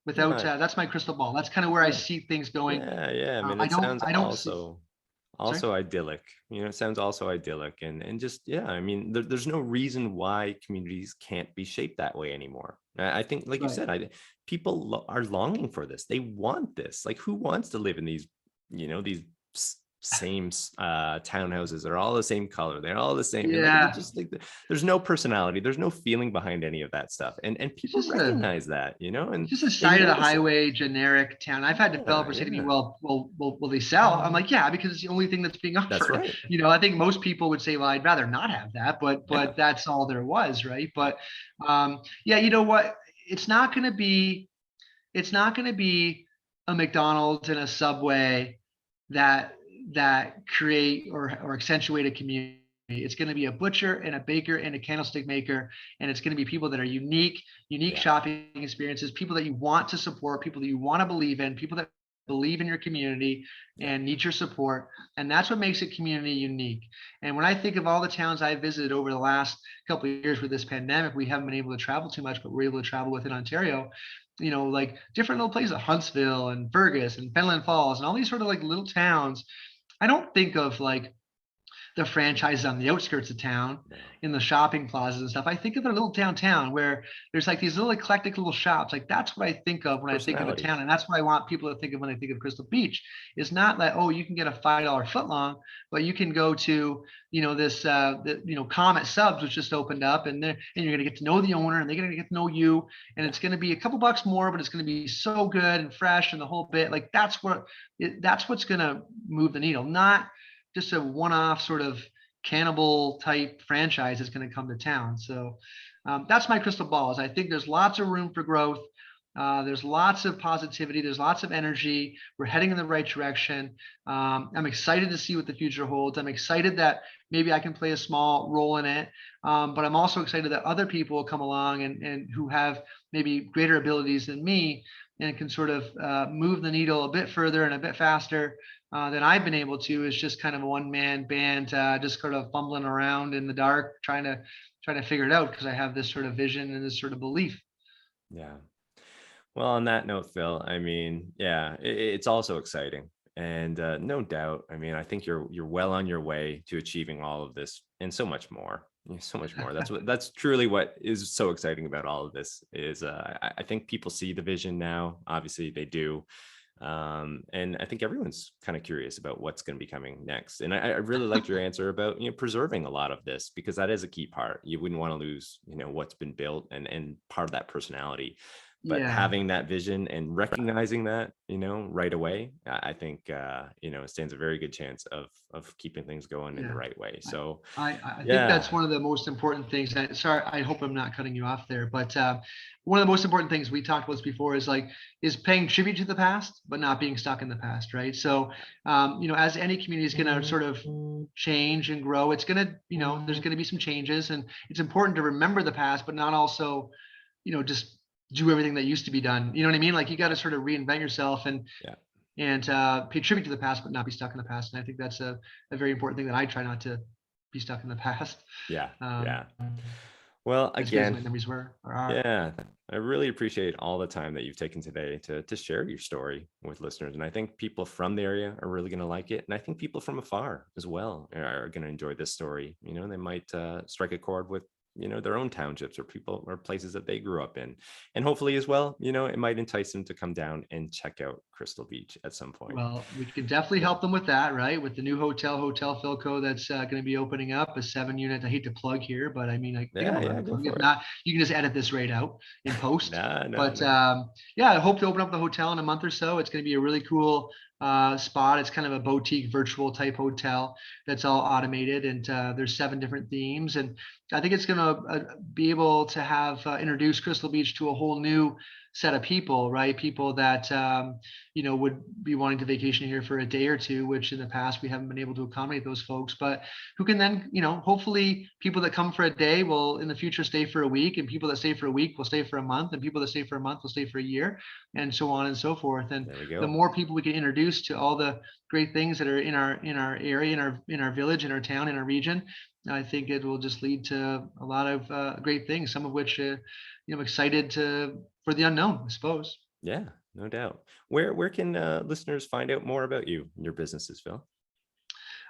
that's my crystal ball. That's kind of where I Yeah. see things going. Yeah. I mean, I it don't, sounds I don't see, sorry. also idyllic. It sounds also idyllic, and just, yeah. I mean, there's no reason why communities can't be shaped that way anymore. I think, like you Right. said, people are longing for this. They want this. Like, who wants to live in these same townhouses? They're all the same color. They're all the same. And, like, they're Yeah. just like, there's no personality. There's no feeling behind any of that stuff. And It's people just a recognize that, it's and just a they side of the notice it. highway generic town. I've had Yeah. developers say to me, Yeah. well, will they sell? I'm like, yeah, because it's the only thing that's being That's offered. right. I think most people would say, well, I'd rather not have that, but Yeah. that's all there was, right? Yeah. But yeah, you know what? It's not going to be it's not going to be a McDonald's and a Subway that create or accentuate a community. It's going to be a butcher and a baker and a candlestick maker, and it's going to be people that are unique Yeah. shopping experiences, people that you want to support, people that you want to believe in, people that believe in your community Yeah. and need your support. And that's what makes a community unique. And when I think of all the towns I visited over the last couple of years with this pandemic, we haven't been able to travel too much, but we're able to travel within Ontario. Like different little places, Huntsville and Fergus and Fenland Falls and all these sort of like little towns. I don't think of like the franchises on the outskirts of town No. in the shopping plazas and stuff. I think of a little downtown where there's like these little eclectic little shops. Like, that's what I think of when I think of a Personality. town. And that's what I want people to think of when I think of Crystal Beach. It's not like, oh, you can get a $5 foot long, but you can go to, this, Comet Subs, which just opened up, and you're going to get to know the owner, and they're going to get to know you. And Yeah. it's going to be a couple bucks more, but it's going to be so good and fresh and the whole bit. Like, that's what's going to move the needle, not just a one-off sort of cannibal type franchise that's going to come to town. So that's my crystal ball. Is I think there's lots of room for growth. There's lots of positivity. There's lots of energy. We're heading in the right direction. I'm excited to see what the future holds. I'm excited that maybe I can play a small role in it. But I'm also excited that other people will come along and who have maybe greater abilities than me and can sort of move the needle a bit further and a bit faster than I've been able to. Is just kind of a one-man band, just sort of fumbling around in the dark, trying to figure it out because I have this sort of vision and this sort of belief. Yeah. Well, on that note, Phil, I mean, yeah, it's also exciting, and no doubt. I mean, I think you're well on your way to achieving all of this and so much more. So much more. That's truly what is so exciting about all of this. Is I think people see the vision now. Obviously, they do, and I think everyone's kind of curious about what's going to be coming next. And I really liked your answer about preserving a lot of this, because that is a key part. You wouldn't want to lose what's been built and part of that personality, but Yeah, having that vision and recognizing that right away, I think it stands a very good chance of keeping things going in the yeah. right way. I, So I think that's yeah. one of the most important things. Sorry, I hope I'm not cutting you off there, but one of the most important things we talked about this before is paying tribute to the past, but not being stuck in the past, right? So, as any community is going to sort of change and grow, it's going to, there's going to be some changes, and it's important to remember the past, but not also, just do everything that used to be done. You know what I mean? Like you got to sort of reinvent yourself Yeah. and pay tribute to the past, but not be stuck in the past. And I think that's a very important thing that I try not to be stuck in the past. Yeah. Um, Yeah. Well, as good as again, my memories were or are. yeah, I really appreciate all the time that you've taken today to share your story with listeners. And I think people from the area are really going to like it. And I think people from afar as well are going to enjoy this story. They might strike a chord with their own townships or people or places that they grew up in. And hopefully as well, it might entice them to come down and check out Crystal Beach at some point. Well, we can definitely Yeah. help them with that, right? With the new Hotel Philco that's going to be opening up, a 7 unit. I hate to plug here, but I mean, I think I'm Yeah. allowed Yeah. to Go plug. If for it. not, you can just edit this right out in post. No, no, But no. yeah, I hope to open up the hotel in a month or so. It's going to be a really cool spot. It's kind of a boutique virtual type hotel that's all automated, and there's 7 different themes. And I think it's going to be able to have introduce Crystal Beach to a whole new set of people, right? People that would be wanting to vacation here for a day or two, which in the past we haven't been able to accommodate those folks, but who can then, hopefully people that come for a day will in the future stay for a week, and people that stay for a week will stay for a month, and people that stay for a month will stay for a year, and so on and so forth. And There we the go. more people we can introduce to all the great things that are in our area, in our village, in our town, in our region, I think it will just lead to a lot of great things, some of which I'm excited for the unknown, I suppose. Yeah, no doubt. Where can listeners find out more about you and your businesses, Phil?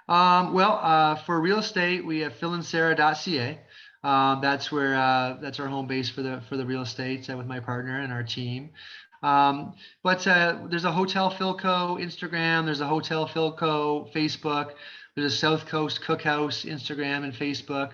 For real estate, we have philandsarah.ca. That's our home base for the real estate with my partner and our team. But there's a Hotel Philco Instagram. There's a Hotel Philco Facebook. There's a South Coast Cookhouse Instagram and Facebook.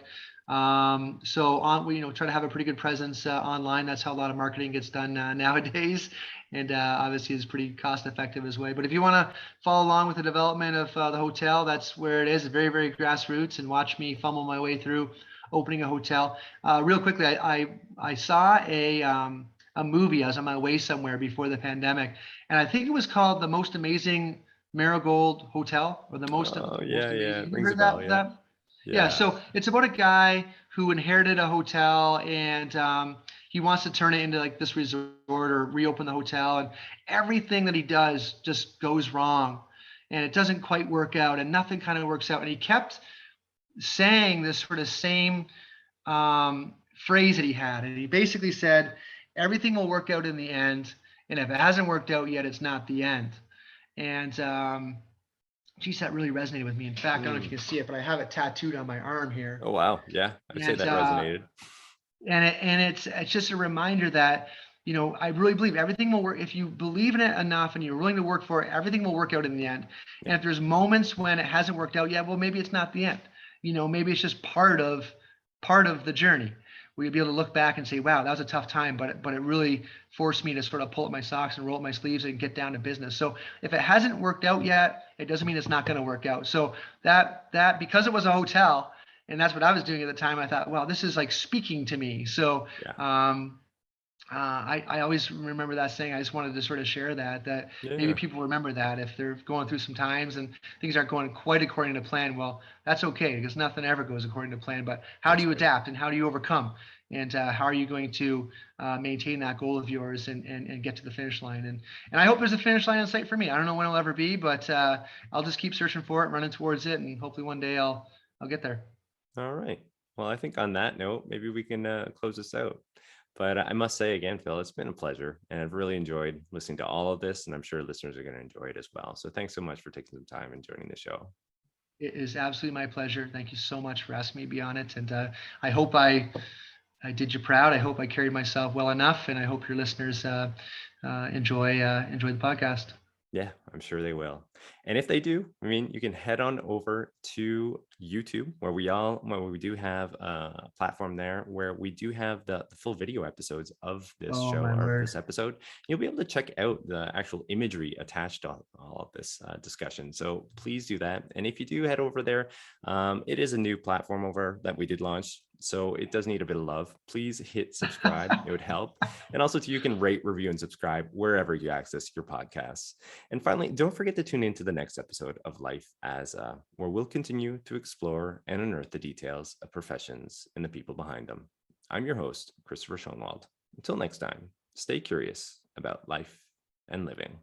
So we try to have a pretty good presence online. That's how a lot of marketing gets done nowadays, and obviously is pretty cost effective as well. But if you want to follow along with the development of the hotel, that's where it is. It's very, very grassroots, and watch me fumble my way through opening a hotel. Real quickly, I saw a movie. I was on my way somewhere before the pandemic, and I think it was called The Most Amazing Marigold Hotel, or Oh, the most yeah, yeah. amazing. It You rings a heard bell. that Yeah. that Yeah, Yeah. so it's about a guy who inherited a hotel, and he wants to turn it into like this resort or reopen the hotel, and everything that he does just goes wrong, and it doesn't quite work out, and nothing kind of works out. And he kept saying this sort of same phrase that he had, and he basically said, "Everything will work out in the end, and if it hasn't worked out yet, it's not the end." And geez, that really resonated with me. In fact, I don't know if you Mm. can see it, but I have it tattooed on my arm here. Oh, wow. Yeah, I'd say And that resonated. it's just a reminder that I really believe everything will work if you believe in it enough and you're willing to work for it. Everything will work out in the end. And Yeah. if there's moments when it hasn't worked out yet, well, maybe it's not the end. Maybe it's just part of the journey. We'll be able to look back and say, "Wow, that was a tough time, but it really forced me to sort of pull up my socks and roll up my sleeves and get down to business." So if it hasn't worked out yet, it doesn't mean it's not going to work out. So that because it was a hotel, and that's what I was doing at the time, I thought, "Well, this is like speaking to me." So Yeah. um, I always remember that saying. I just wanted to sort of share that maybe Yeah, people remember that if they're going through some times and things aren't going quite according to plan, well, that's okay because nothing ever goes according to plan. But how do that's you right. adapt and how do you overcome? And how are you going to maintain that goal of yours and get to the finish line? And I hope there's a finish line in sight for me. I don't know when it'll ever be, but I'll just keep searching for it, running towards it, and hopefully one day I'll get there. All right. Well, I think on that note, maybe we can close this out. But I must say again, Phil, it's been a pleasure. And I've really enjoyed listening to all of this. And I'm sure listeners are going to enjoy it as well. So thanks so much for taking some time and joining the show. It is absolutely my pleasure. Thank you so much for asking me to be on it, and I hope I did you proud. I hope I carried myself well enough, and I hope your listeners enjoy the podcast. Yeah, I'm sure they will. And if they do, I mean, you can head on over to YouTube where we do have a platform there where we do have the full video episodes of this Oh show my or of word! this episode. You'll be able to check out the actual imagery attached to all of this discussion. So please do that. And if you do head over there, it is a new platform over that we did launch. So it does need a bit of love. Please hit subscribe. It would help. And also, you can rate, review, and subscribe wherever you access your podcasts. And finally, don't forget to tune in to the next episode of Life as a, where we'll continue to explore and unearth the details of professions and the people behind them. I'm your host, Christopher Schoenwald. Until next time, stay curious about life and living.